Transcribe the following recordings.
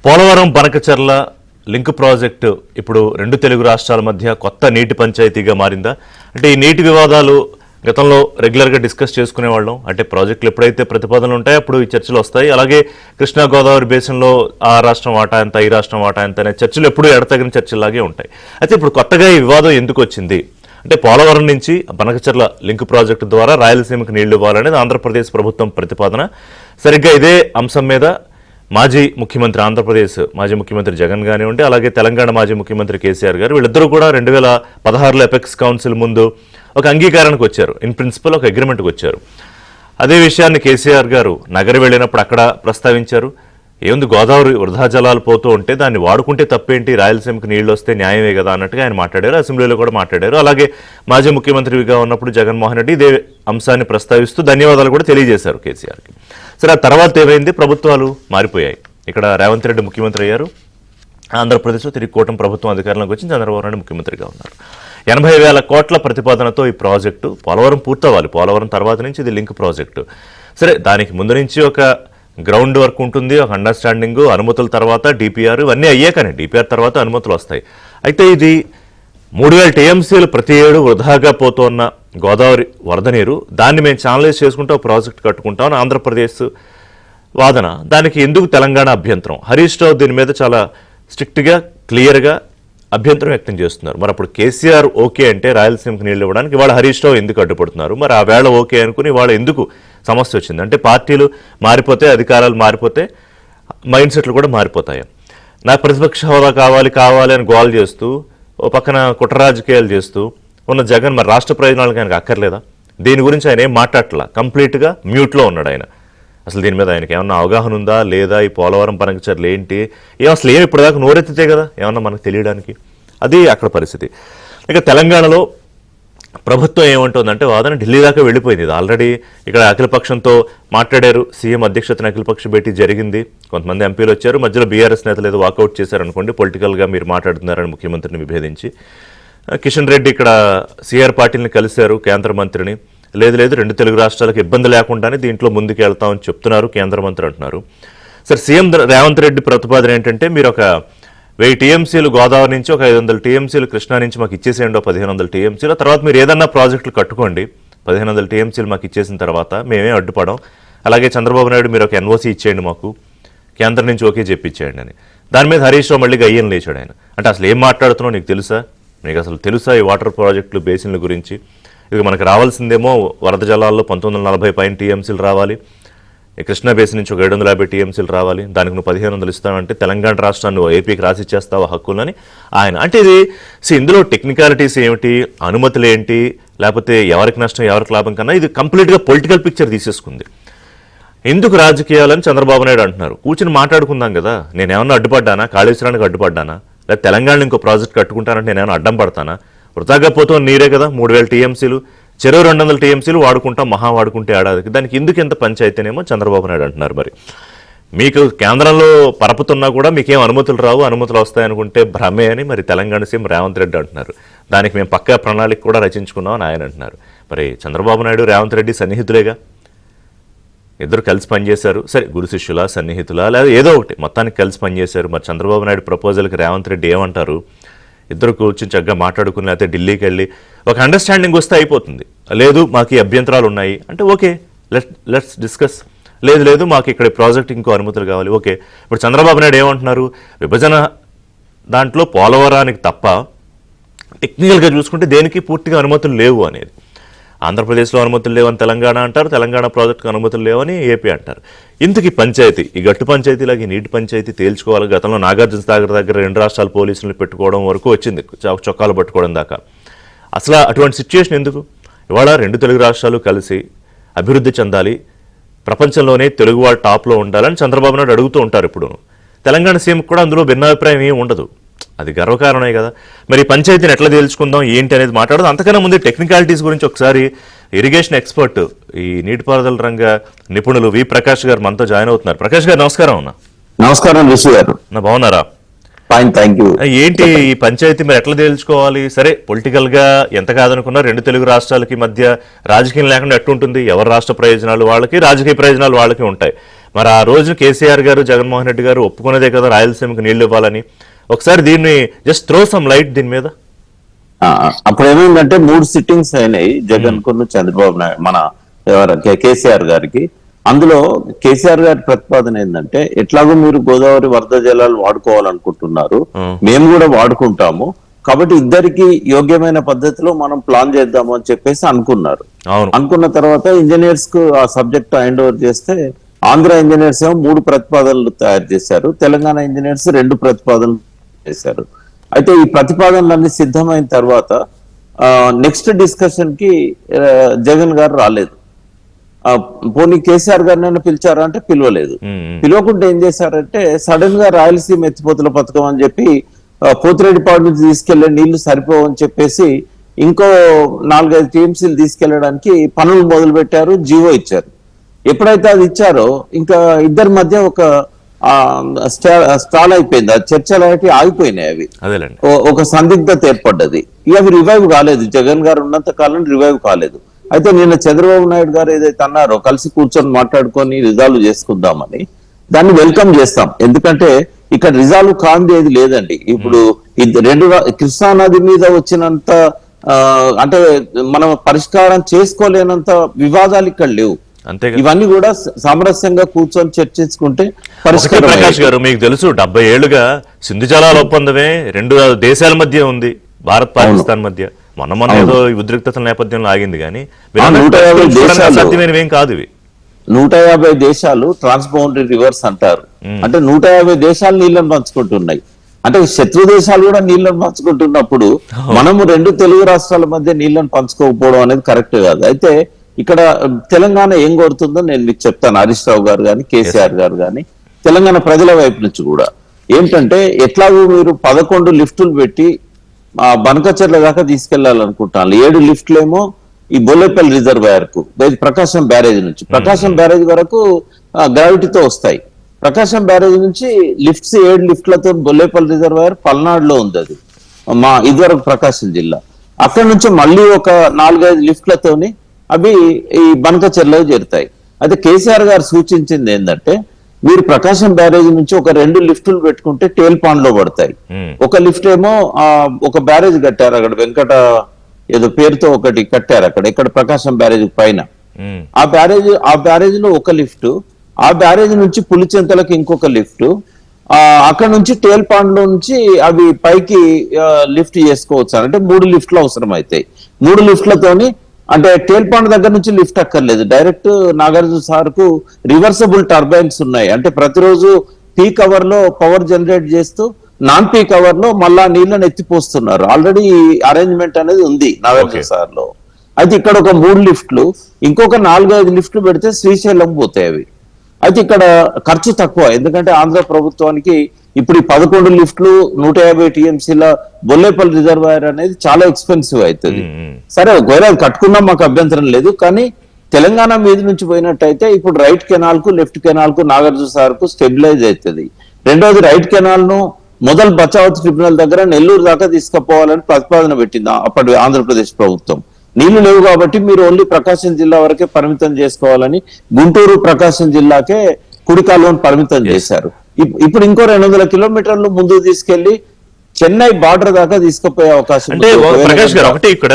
Polavaram Banakacherla link project ఇప్పుడు రెండు తెలుగు రాష్ట్రాల మధ్య కొత్త నీటి పంచాయతీగా మారిందా? అంటే ఈ నీటి వివాదాలు గతంలో రెగ్యులర్గా డిస్కస్ చేసుకునేవాళ్ళం. అంటే ప్రాజెక్టులు ఎప్పుడైతే ప్రతిపాదనలు ఉంటాయో అప్పుడు ఈ చర్చలు వస్తాయి. అలాగే కృష్ణా గోదావరి బేసిన్లో ఆ రాష్ట్రం వాటా ఎంత, ఈ రాష్ట్రం వాటా ఎంత అనే చర్చలు ఎప్పుడూ ఎడతగిన చర్చలాగే ఉంటాయి. అయితే ఇప్పుడు కొత్తగా ఈ వివాదం ఎందుకు వచ్చింది అంటే పోలవరం నుంచి బనకచర్ల లింక్ ప్రాజెక్టు ద్వారా రాయలసీమకు నీళ్లు ఇవ్వాలనేది ఆంధ్రప్రదేశ్ ప్రభుత్వం ప్రతిపాదన. సరిగ్గా ఇదే అంశం మీద మాజీ ముఖ్యమంత్రి ఆంధ్రప్రదేశ్ మాజీ ముఖ్యమంత్రి జగన్ కానివ్వండి, అలాగే తెలంగాణ మాజీ ముఖ్యమంత్రి కేసీఆర్ గారు వీళ్ళిద్దరూ కూడా 2016లో ఎపెక్స్ కౌన్సిల్ ముందు ఒక అంగీకారానికి వచ్చారు. ఇన్ ప్రిన్సిపల్ ఒక అగ్రిమెంట్కి వచ్చారు. అదే విషయాన్ని కేసీఆర్ గారు నగరి వెళ్ళినప్పుడు అక్కడ ప్రస్తావించారు. ఏముంది, గోదావరి వృధా జలాలు పోతూ ఉంటే దాన్ని వాడుకుంటే తప్పేంటి, రాయలసీమకు నీళ్లు వస్తే న్యాయమే కదా అన్నట్టుగా ఆయన మాట్లాడారు. అసెంబ్లీలో కూడా మాట్లాడారు. అలాగే మాజీ ముఖ్యమంత్రిగా ఉన్నప్పుడు జగన్మోహన్ రెడ్డి ఇదే అంశాన్ని ప్రస్తావిస్తూ ధన్యవాదాలు కూడా తెలియజేశారు కేసీఆర్కి. సరే, ఆ తర్వాత ఏమైంది, ప్రభుత్వాలు మారిపోయాయి. ఇక్కడ రేవంత్ రెడ్డి ముఖ్యమంత్రి అయ్యారు. ఆంధ్రప్రదేశ్లో తిరిగి కూటమి ప్రభుత్వం అధికారంలోకి వచ్చి చంద్రబాబు నాయుడు ముఖ్యమంత్రిగా ఉన్నారు. 80,000 కోట్ల ప్రతిపాదనతో ఈ ప్రాజెక్టు పోలవరం పూర్తవ్వాలి. పోలవరం తర్వాత నుంచి ఇది లింక్ ప్రాజెక్టు. సరే, దానికి ముందు నుంచి ఒక గ్రౌండ్ వర్క్ ఉంటుంది, ఒక అండర్స్టాండింగ్, అనుమతుల తర్వాత డిపిఆర్, ఇవన్నీ అయ్యాకనే డిపిఆర్ తర్వాత అనుమతులు వస్తాయి. అయితే ఇది 3,000 టీఎంసీలు ప్రతి ఏడు వృధాగా పోతున్న గోదావరి వరద నీరు, దాన్ని మేము ఛానలైజ్ చేసుకుంటూ ఒక ప్రాజెక్ట్ కట్టుకుంటామని ఆంధ్రప్రదేశ్ వాదన. దానికి ఎందుకు తెలంగాణ అభ్యంతరం? హరీష్ రావు దీని మీద చాలా స్ట్రిక్ట్గా క్లియర్గా అభ్యంతరం వ్యక్తం చేస్తున్నారు. మరి అప్పుడు కేసీఆర్ ఓకే అంటే రాయలసీమకు నీళ్ళు ఇవ్వడానికి ఇవాళ హరీష్ రావు ఎందుకు అడ్డుపడుతున్నారు? మరి ఆ వేళ ఓకే అనుకుని ఇవాళ ఎందుకు సమస్య వచ్చింది? అంటే పార్టీలు మారిపోతే, అధికారాలు మారిపోతే మైండ్ సెట్లు కూడా మారిపోతాయి. నాకు ప్రతిపక్ష హోదా కావాలి కావాలి అని గోల్ చేస్తూ ఓ పక్కన కుట్ర రాజకీయాలు చేస్తూ ఉన్న జగన్ మరి రాష్ట్ర ప్రయోజనాలకు ఆయనకు అక్కర్లేదా? దీని గురించి ఆయన ఏం మాట్లాడట్లా, కంప్లీట్గా మ్యూట్లో ఉన్నాడు ఆయన. అసలు దీని మీద ఆయనకి ఏమన్నా అవగాహన ఉందా లేదా? ఈ పోలవరం బనకచర్లు ఏంటి, అసలు ఏమి ఇప్పటిదాకా నోరెత్తితే కదా ఏమన్నా మనకు తెలియడానికి. అది అక్కడ పరిస్థితి. ఇక తెలంగాణలో ప్రభుత్వం ఏమంటుందంటే వాదన ఢిల్లీ దాకా వెళ్ళిపోయింది. ఇది ఆల్రెడీ ఇక్కడ అఖిలపక్షంతో మాట్లాడారు. సీఎం అధ్యక్షతన అఖిలపక్ష భేటీ జరిగింది. కొంతమంది ఎంపీలు వచ్చారు. మధ్యలో బీఆర్ఎస్ నేతలు ఏదో వాకౌట్ చేశారనుకోండి, పొలిటికల్గా మీరు మాట్లాడుతున్నారని ముఖ్యమంత్రిని విభేదించి. కిషన్ రెడ్డి ఇక్కడ సిఆర్ పాటిల్ని కలిశారు, కేంద్ర మంత్రిని. లేదు రెండు తెలుగు రాష్ట్రాలకు ఇబ్బంది లేకుండానే దీంట్లో ముందుకు వెళ్తామని చెప్తున్నారు కేంద్ర మంత్రి అంటున్నారు. సరే, సీఎం రేవంత్ రెడ్డి ప్రతిపాదన ఏంటంటే మీరు ఒక 1000 టీఎంసీలు గోదావరి నుంచి, ఒక 500 టీఎంసీలు కృష్ణా నుంచి మాకు ఇచ్చేసేయండి, 1500 టీఎంసీలు. తర్వాత మీరు ఏదన్నా ప్రాజెక్టులు కట్టుకోండి, 1500 టీఎంసీలు మాకు ఇచ్చేసిన తర్వాత మేమే అడ్డుపడం. అలాగే చంద్రబాబు నాయుడు మీరు ఒక ఎన్ఓసీ ఇచ్చేయండి మాకు, కేంద్రం నుంచి ఓకే చెప్పిచ్చేయండి అని. దాని మీద హరీష్ రావు మళ్ళీ గయ్యం లేచాడు ఆయన. అంటే అసలు ఏం మాట్లాడుతున్నావు నీకు తెలుసా? నీకు అసలు తెలుసా ఈ వాటర్ ప్రాజెక్టులు బేసిన్ల గురించి? ఇది మనకు రావాల్సిందేమో వరద జలాల్లో 1940 పైన టీఎంసీలు రావాలి. కృష్ణా బేసిన్ నుంచి ఒక 750 టీఎంసీలు రావాలి. దానికి నువ్వు 1500 ఇస్తానంటే తెలంగాణ రాష్ట్రాన్ని ఏపీకి రాసిచ్చేస్తావు హక్కులని ఆయన. అంటే ఇది ఇందులో టెక్నికాలిటీస్ ఏమిటి, అనుమతులు ఏంటి, లేకపోతే ఎవరికి నష్టం ఎవరికి లాభం కన్నా ఇది కంప్లీట్గా పొలిటికల్ పిక్చర్ తీసేసుకుంది. ఎందుకు రాజకీయాలని చంద్రబాబు నాయుడు అంటున్నారు. కూర్చుని మాట్లాడుకుందాం కదా. నేనేమన్నా అడ్డుపడ్డానా? కాళేశ్వరానికి అడ్డుపడ్డానా? లేదా తెలంగాణలో ఇంకో ప్రాజెక్ట్ కట్టుకుంటానంటే నేనేమన్నా అడ్డం పడతానా? వృధాగా పోతున్న నీరే కదా 3000 టీఎంసీలు, చెరో 200 టీఎంసీలు వాడుకుంటాం, మహా వాడుకుంటే ఏడాదికి. దానికి ఎందుకు ఎంత పంచాయతీనేమో చంద్రబాబు నాయుడు అంటున్నారు. మరి మీకు కేంద్రంలో పరపుతున్నా కూడా మీకేం అనుమతులు రావు, అనుమతులు వస్తాయనుకుంటే భ్రమే అని మరి తెలంగాణ సీఎం రేవంత్ రెడ్డి అంటున్నారు. దానికి మేము పక్కా ప్రణాళిక కూడా రచించుకున్నామని ఆయన అంటున్నారు. మరి చంద్రబాబు నాయుడు రేవంత్ రెడ్డి సన్నిహితులేగా, ఇద్దరు కలిసి పనిచేశారు. సరే, గురు శిష్యులా, సన్నిహితులా, లేదా ఏదో ఒకటి మొత్తానికి కలిసి పనిచేశారు. మరి చంద్రబాబు నాయుడు ప్రపోజల్కి రేవంత్ రెడ్డి ఏమంటారు? ఇద్దరు కూర్చొని చక్కగా మాట్లాడుకుని లేకపోతే ఢిల్లీకి వెళ్ళి ఒక అండర్స్టాండింగ్ వస్తే అయిపోతుంది. లేదు మాకు ఈ అభ్యంతరాలు ఉన్నాయి అంటే ఓకే, లెట్స్ డిస్కస్. లేదు మాకు ఇక్కడ ప్రాజెక్ట్ ఇంకో అనుమతులు కావాలి, ఓకే. ఇప్పుడు చంద్రబాబు నాయుడు ఏమంటున్నారు? విభజన దాంట్లో పోలవరానికి తప్ప టెక్నికల్గా చూసుకుంటే దేనికి పూర్తిగా అనుమతులు లేవు అనేది. ఆంధ్రప్రదేశ్లో అనుమతులు లేవని తెలంగాణ అంటారు, తెలంగాణ ప్రాజెక్టుకు అనుమతులు లేవని ఏపీ అంటారు. ఇంతకీ పంచాయతీ, ఈ గట్టు పంచాయతీలాగా ఈ నీటి పంచాయతీ తేల్చుకోవాలి. గతంలో నాగార్జున సాగర్ దగ్గర 2 రాష్ట్రాల పోలీసులను పెట్టుకోవడం వరకు వచ్చింది, చొక్కాలు పట్టుకోవడం దాకా. అసలు అటువంటి సిచ్యుయేషన్ ఎందుకు? ఇవాళ 2 తెలుగు రాష్ట్రాలు కలిసి అభివృద్ధి చెందాలి, ప్రపంచంలోనే తెలుగు వాళ్ళు టాప్లో ఉండాలని చంద్రబాబు నాయుడు అడుగుతూ ఉంటారు. ఇప్పుడు తెలంగాణ సీఎంకి కూడా అందులో భిన్నాభిప్రాయం ఏమి ఉండదు. అది గర్వకారణమే కదా. మరి పంచాయతీని ఎట్లా తేల్చుకుందాం ఏంటి అనేది మాట్లాడదు. అంతకన్నా ముందు టెక్నికాలిటీస్ గురించి ఒకసారి ఇరిగేషన్ ఎక్స్పర్ట్, ఈ నీటిపారుదల రంగ నిపుణులు వి ప్రకాష్ గారు మనతో జాయిన్ అవుతున్నారు. ప్రకాష్ గారు నమస్కారం. అన్న నమస్కారం రిషి గారు. బాగున్నారా? Fine, thank you. ఏంటి ఈ పంచాయతీ మరి ఎట్లా తేల్చుకోవాలి? సరే, పొలిటికల్ గా ఎంత కాదనుకున్నా 2 తెలుగు రాష్ట్రాలకి మధ్య రాజకీయం లేకుండా ఎట్టుంటుంది? ఎవరి రాష్ట్ర ప్రయోజనాలు వాళ్ళకి, రాజకీయ ప్రయోజనాలు వాళ్ళకి ఉంటాయి. మరి ఆ రోజు కేసీఆర్ గారు జగన్మోహన్ రెడ్డి గారు ఒప్పుకునేదే కదా రాయలసీమకి నీళ్లు ఇవ్వాలని. ఒకసారి దీన్ని జస్ట్ త్రో సమ్ లైట్ దీని మీద. అప్పుడు ఏమైందంటే 3 సిట్టింగ్స్ అయినాయి జగన్ కు చంద్రబాబు నాయుడు మన కేసీఆర్ గారికి. అందులో కేసీఆర్ గారి ప్రతిపాదన ఏంటంటే, ఎట్లాగో మీరు గోదావరి వరద జలాలు వాడుకోవాలనుకుంటున్నారు, మేము కూడా వాడుకుంటాము, కాబట్టి ఇద్దరికి యోగ్యమైన పద్ధతిలో మనం ప్లాన్ చేద్దాము అని చెప్పేసి అనుకున్నారు. అనుకున్న తర్వాత ఇంజనీర్స్ కు ఆ సబ్జెక్ట్ హ్యాండ్ ఓవర్ చేస్తే, ఆంధ్ర ఇంజనీర్స్ ఏమో 3 ప్రతిపాదనలు తయారు చేశారు, తెలంగాణ ఇంజనీర్స్ 2 ప్రతిపాదనలు చేశారు. అయితే ఈ ప్రతిపాదనలన్నీ సిద్ధమైన తర్వాత నెక్స్ట్ డిస్కషన్ కి జగన్ గారు రాలేదు. పోనీ కేసీఆర్ గారిని పిలిచారా అంటే పిలవలేదు. పిలవకుండా ఏం చేశారంటే, సడన్ గా రాయలసీమ ఎత్తిపోతుల పథకం అని చెప్పి పోతిరెడ్డిపాడు నుంచి తీసుకెళ్లే నీళ్లు సరిపోవని చెప్పేసి ఇంకో 4-5 టీఎంసీలు తీసుకెళ్లడానికి పనులు మొదలు పెట్టారు, జీవో ఇచ్చారు. ఎప్పుడైతే అది ఇచ్చారో ఇంకా ఇద్దరి మధ్య ఒక స్టాల్ అయిపోయింది, ఆ చర్చలు అనేవి ఆగిపోయినాయి. అవి ఒక సందిగ్ధత ఏర్పడ్డది. ఇక అవి రివైవ్ కాలేదు, జగన్ గారు ఉన్నంత కాలం రివైవ్ కాలేదు. అయితే నిన్న చంద్రబాబు నాయుడు గారు ఏదైతే అన్నారో, కలిసి కూర్చొని మాట్లాడుకొని రిజాల్వ్ చేసుకుందామని, దాన్ని వెల్కమ్ చేస్తాం. ఎందుకంటే ఇక్కడ రిజాల్వ్ కాంది ఏది లేదండి. ఇప్పుడు కృష్ణా నది మీద వచ్చినంత అంటే మనం పరిష్కారం చేసుకోలేనంత వివాదాలు ఇక్కడ లేవు. ఇవన్నీ కూడా సామరస్యంగా కూర్చొని చర్చించుకుంటే పరిష్కారం. ప్రకాష్ గారు, మీకు తెలుసు 70 ఏళ్లుగా సింధు జలాల ఒప్పందమే 2 దేశాల మధ్య ఉంది, భారత్ పాకిస్తాన్ మధ్య. మొన్న ఏదో ఉద్రిక్తతల నేపథ్యంలో ఆగింది, కానీ 150 కాదు ఇవి. 150 దేశాలు ట్రాన్స్ బౌండరీ రివర్స్ అంటారు. అంటే 150 దేశాలు నీళ్లను పంచుకుంటున్నాయి. అంటే శత్రు దేశాలు కూడా నీళ్లను పంచుకుంటున్నప్పుడు మనము 2 తెలుగు రాష్ట్రాల మధ్య నీళ్లను పంచుకోకపోవడం అనేది కరెక్ట్ కాదు. అయితే ఇక్కడ తెలంగాణ ఏం కోరుతుందో నేను మీకు చెప్తాను. హరీష్ రావు గారు కానీ, కేసీఆర్ గారు కానీ, తెలంగాణ ప్రజల వైపు నుంచి కూడా ఏంటంటే, ఎట్లాగూ మీరు 11 లిఫ్టులు పెట్టి బనకచెర్ల దాకా తీసుకెళ్లాలనుకుంటాను. 7 లిఫ్ట్లేమో ఈ బొల్లేపల్లి రిజర్వాయర్ కు, ప్రకాశం బ్యారేజ్ నుంచి ప్రకాశం బ్యారేజ్ వరకు గ్రావిటీతో వస్తాయి. ప్రకాశం బ్యారేజ్ నుంచి లిఫ్ట్స్ 7 లిఫ్ట్లతో బొల్లేపల్లి రిజర్వాయర్ పల్నాడులో ఉంది. అది మా ఇదివరకు ప్రకాశం జిల్లా. అక్కడి నుంచి మళ్ళీ ఒక 4-5 లిఫ్ట్లతోని అవి ఈ బనకచెర్లకు చేరుతాయి. అయితే కేసీఆర్ గారు సూచించింది ఏంటంటే, మీరు ప్రకాశం బ్యారేజ్ నుంచి ఒక 2 లిఫ్టులు పెట్టుకుంటే టేల్ పాండ్ లో పడతాయి. ఒక లిఫ్ట్ ఏమో ఒక బ్యారేజ్ కట్టారు అక్కడ, వెంకట ఏదో పేరుతో ఒకటి కట్టారు అక్కడ, ఇక్కడ ప్రకాశం బ్యారేజ్ పైన. ఆ బ్యారేజ్ లో ఒక లిఫ్ట్, ఆ బ్యారేజ్ నుంచి పులిచెంతలకు ఇంకొక లిఫ్ట్, అక్కడ నుంచి టేల్ పాండ్ లో నుంచి అవి పైకి లిఫ్ట్ చేసుకోవచ్చు. అంటే 3 లిఫ్ట్లు అవసరం అవుతాయి. 3 లిఫ్ట్లతోని, అంటే టేల్ పాండ్ దగ్గర నుంచి లిఫ్ట్ అక్కర్లేదు, డైరెక్ట్ నాగార్జున సార్ కు రివర్సబుల్ టర్బైన్స్ ఉన్నాయి. అంటే ప్రతిరోజు పీక్ అవర్ లో పవర్ జనరేట్ చేస్తూ నాన్ పీక్ అవర్ లో మళ్ళా నీళ్ళని ఎత్తిపోస్తున్నారు. ఆల్రెడీ అరేంజ్మెంట్ అనేది ఉంది నాగార్జున సార్ లో. అయితే ఇక్కడ ఒక 3 లిఫ్ట్లు, ఇంకొక 4-5 లిఫ్ట్లు పెడితే శ్రీశైలం పోతాయి అవి. అయితే ఇక్కడ ఖర్చు తక్కువ, ఎందుకంటే ఆంధ్ర ప్రభుత్వానికి ఇప్పుడు ఈ 11 లిఫ్ట్లు 150 టీఎంసీల బొల్లేపల్లి రిజర్వాయర్ అనేది చాలా ఎక్స్పెన్సివ్ అవుతుంది. సరే, ఒకవేళ అది కట్టుకున్నా మాకు అభ్యంతరం లేదు, కానీ తెలంగాణ మీద నుంచి పోయినట్టయితే ఇప్పుడు రైట్ కెనాల్ కు, లెఫ్ట్ కెనాల్ కు, నాగార్జున సార్ కు స్టెబిలైజ్ అవుతుంది. రెండోది, రైట్ కెనాల్ ను మొదలు బచావత్ ట్రిబ్యునల్ దగ్గర నెల్లూరు దాకా తీసుకుపోవాలని ప్రతిపాదన పెట్టింది అప్పటి ఆంధ్రప్రదేశ్ ప్రభుత్వం. నీళ్లు లేవు కాబట్టి మీరు ఓన్లీ ప్రకాశం జిల్లా వరకే పరిమితం చేసుకోవాలని గుంటూరు ప్రకాశం జిల్లాకే కుడి కాలువను పరిమితం చేశారు. ఇప్పుడు ఇంకో 200 కిలోమీటర్లు ముందుకు తీసుకెళ్లి చెన్నై బార్డర్ దాకా తీసుకుపోయే అవకాశం. అంటే ప్రకాష్ గారు, ఒకటి ఇక్కడ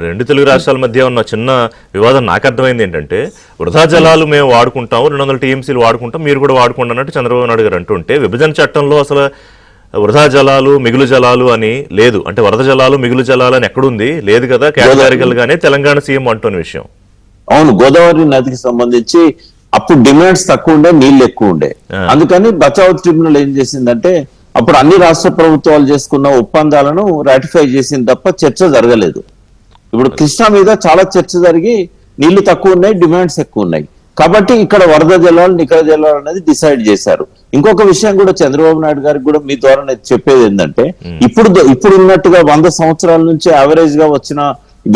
2 తెలుగు రాష్ట్రాల మధ్య ఉన్న చిన్న వివాదం నాకు అర్థమైంది ఏంటంటే, వృధా జలాలు మేము వాడుకుంటాము, 200 టీఎంసీలు వాడుకుంటాం, మీరు కూడా వాడుకోండి అన్నట్టు చంద్రబాబు నాయుడు గారు అంటుంటే, విభజన చట్టంలో అసలు వృధా జలాలు మిగులు జలాలు అని లేదు. అంటే వరద జలాలు మిగులు జలాలు అని ఎక్కడుంది? లేదు కదా, కేటగారికల్ గానే తెలంగాణ సీఎం అంటున్న విషయం. అవును, గోదావరి నదికి సంబంధించి అప్పుడు డిమాండ్స్ తక్కువ ఉండే, నీళ్లు ఎక్కువ ఉండే. అందుకని బచావత్ ట్రిబ్యునల్ ఏం చేసిందంటే, అప్పుడు అన్ని రాష్ట్ర ప్రభుత్వాలు చేసుకున్న ఒప్పందాలను రాటిఫై చేసింది తప్ప చర్చ జరగలేదు. ఇప్పుడు కృష్ణా మీద చాలా చర్చ జరిగి నీళ్లు తక్కువ ఉన్నాయి, డిమాండ్స్ ఎక్కువ ఉన్నాయి. కాబట్టి ఇక్కడ వరద జలాలు, నికర జలాలు అనేది డిసైడ్ చేశారు. ఇంకొక విషయం కూడా చంద్రబాబు నాయుడు గారికి కూడా మీ ద్వారా చెప్పేది ఏంటంటే, ఇప్పుడు ఉన్నట్టుగా 100 సంవత్సరాల నుంచి యావరేజ్ గా వచ్చిన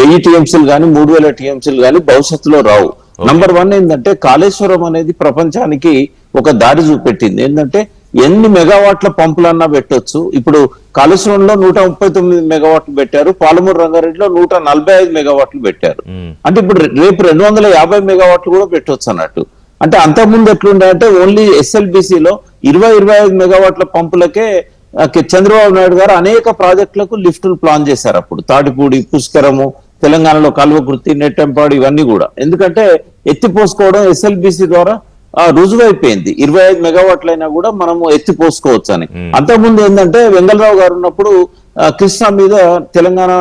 1000 టీఎంసీలు కానీ 3000 టీఎంసీలు కానీ భవిష్యత్తులో రావు. నంబర్ 1 ఏంటంటే, కాళేశ్వరం అనేది ప్రపంచానికి ఒక దారి చూపెట్టింది. ఏంటంటే ఎన్ని మెగావాట్ల పంపులన్నా పెట్టొచ్చు. ఇప్పుడు కాళేశ్వరంలో 139 మెగావాట్లు పెట్టారు, పాలమూరు రంగారెడ్డిలో 145 మెగావాట్లు పెట్టారు. అంటే ఇప్పుడు రేపు 250 మెగావాట్లు కూడా పెట్టొచ్చు అన్నట్టు. అంటే అంతకుముందు ఎట్లుండే అంటే ఓన్లీ ఎస్ఎల్బిసిలో 20-25 మెగావాట్ల పంపులకే చంద్రబాబు నాయుడు గారు అనేక ప్రాజెక్టులకు లిఫ్టులు ప్లాన్ చేశారు. అప్పుడు తాటిపూడి, పుష్కరము, తెలంగాణలో కల్వకుర్తి, నెట్టెంపాడు ఇవన్నీ కూడా. ఎందుకంటే ఎత్తిపోసుకోవడం ఎస్ఎల్బిసి ద్వారా రుజువైపోయింది. 25 మెగావాట్లైనా కూడా మనము ఎత్తిపోసుకోవచ్చు అని. అంతకుముందు ఏంటంటే వెంగళరావు గారు ఉన్నప్పుడు కృష్ణా మీద తెలంగాణ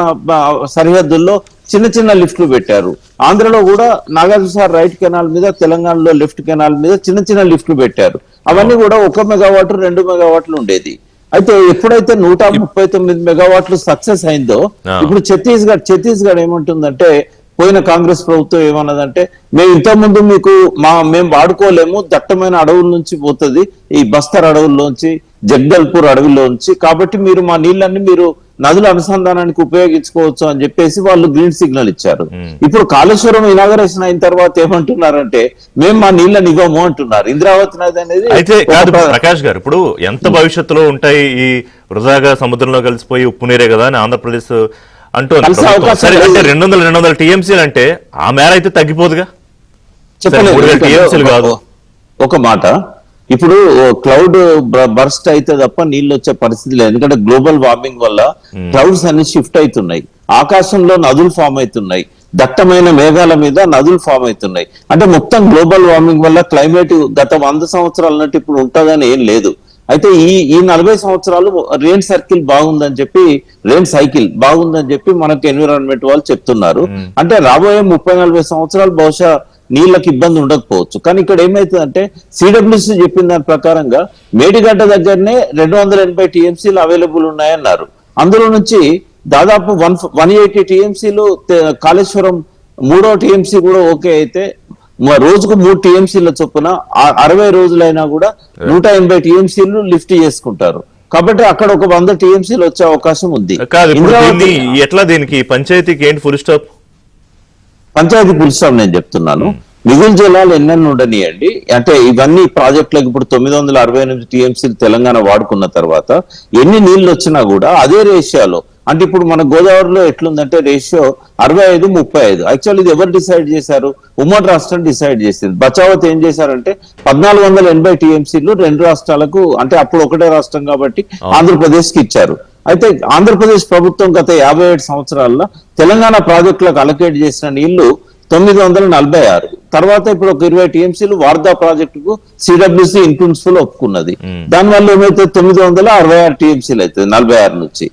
సరిహద్దుల్లో చిన్న చిన్న లిఫ్ట్లు పెట్టారు. ఆంధ్రలో కూడా నాగార్జునసాగర్ రైట్ కెనాల్ మీద, తెలంగాణలో లెఫ్ట్ కెనాల్ మీద చిన్న చిన్న లిఫ్ట్లు పెట్టారు. అవన్నీ కూడా 1 మెగావాట్ 2 మెగావాట్లు ఉండేది. అయితే ఎప్పుడైతే 139 మెగావాట్లు సక్సెస్ అయిందో ఇప్పుడు ఛత్తీస్గఢ్ ఏమంటుందంటే, పోయిన కాంగ్రెస్ ప్రభుత్వం ఏమన్నదంటే, మేము ఇంతకుముందు మీకు మేము వాడుకోలేము, దట్టమైన అడవుల నుంచి పోతుంది, ఈ బస్తర్ అడవుల్లోంచి, జగదల్పూర్ అడవిలోంచి, కాబట్టి మీరు మా నీళ్ళన్ని మీరు నదుల అనుసంధానానికి ఉపయోగించుకోవచ్చు అని చెప్పేసి వాళ్ళు గ్రీన్ సిగ్నల్ ఇచ్చారు. ఇప్పుడు కాళేశ్వరం ఇనాగరేషన్ అయిన తర్వాత ఏమంటున్నారంటే, మేము మా నీళ్ళని ఇవ్వము అంటున్నారు. ఇంద్రావతి నది అనేది అయితే కాదు ప్రకాష్ గారు, ఇప్పుడు ఎంత భవిష్యత్తులో ఉంటాయి ఈ వృధాగా సముద్రంలో కలిసిపోయి ఉప్పు నీరే కదా అని ఆంధ్రప్రదేశ్ అంటుంది. సరే, అంటే 200 టీఎంసీలు అంటే ఆ మేర అయితే తగ్గిపోదుగా. చెప్పలేదు. ఒక మాట, ఇప్పుడు క్లౌడ్ బర్స్ట్ అయితే తప్ప నీళ్ళు వచ్చే పరిస్థితి లేదు. ఎందుకంటే గ్లోబల్ వార్మింగ్ వల్ల క్లౌడ్స్ అన్ని షిఫ్ట్ అవుతున్నాయి, ఆకాశంలో నదులు ఫామ్ అవుతున్నాయి, దట్టమైన మేఘాల మీద నదులు ఫామ్ అవుతున్నాయి. అంటే మొత్తం గ్లోబల్ వార్మింగ్ వల్ల క్లైమేట్ గత 100 సంవత్సరాల నాటి ఇప్పుడు ఉంటుందని ఏం లేదు. అయితే ఈ 40 సంవత్సరాలు రెయిన్ సైకిల్ బాగుందని చెప్పి మనకు ఎన్విరాన్మెంట్ వాళ్ళు చెప్తున్నారు. అంటే రాబోయే 30-40 సంవత్సరాలు బహుశా నీళ్ళకి ఇబ్బంది ఉండకపోవచ్చు. కానీ ఇక్కడ ఏమైతుందంటే, సిడబ్ల్యూసీ చెప్పిన దాని ప్రకారంగా మేడిగడ్డ దగ్గరనే 280 టీఎంసీలు అవైలబుల్ ఉన్నాయన్నారు. అందులో నుంచి దాదాపు 180 టీఎంసీలు కాళేశ్వరం 3వ టీఎంసీ కూడా ఓకే అయితే రోజుకు 3 టీఎంసీల చొప్పున 60 రోజులైనా కూడా 180 టీఎంసీలు లిఫ్ట్ చేసుకుంటారు. కాబట్టి అక్కడ ఒక 100 టీఎంసీలు వచ్చే అవకాశం ఉంది. ఎట్లా దీనికి పంచాయతీకి ఏంటి full stop? Panchayat full stop నేను చెప్తున్నాను. మిగులు జలాలు ఎన్నెన్ని ఉండనియండి. అంటే ఇవన్నీ ప్రాజెక్టులకు ఇప్పుడు 968 టీఎంసీలు తెలంగాణ వాడుకున్న తర్వాత ఎన్ని నీళ్లు వచ్చినా కూడా అదే రేషియోలో, అంటే ఇప్పుడు మన గోదావరిలో ఎట్లుందంటే రేషియో 65-35. యాక్చువల్ ఇది ఎవరు డిసైడ్ చేశారు? ఉమ్మడి రాష్ట్రం డిసైడ్ చేసింది. బచావత్ ఏం చేశారంటే 1480 టీఎంసీలు 2 రాష్ట్రాలకు, అంటే అప్పుడు ఒకటే రాష్ట్రం కాబట్టి ఆంధ్రప్రదేశ్ కి ఇచ్చారు. అయితే ఆంధ్రప్రదేశ్ ప్రభుత్వం గత 57 సంవత్సరాల్లో తెలంగాణ ప్రాజెక్టులకు అలొకేట్ చేసిన నీళ్లు 946. తర్వాత ఇప్పుడు ఒక 20 టీఎంసీలు వార్దా ప్రాజెక్టుకు సిడబ్ల్యూసీ ఇన్ ప్రిన్సిపల్ ఒప్పుకున్నది. దానివల్ల ఏమైతే 966 టీఎంసీలు అవుతుంది 46 నుంచి.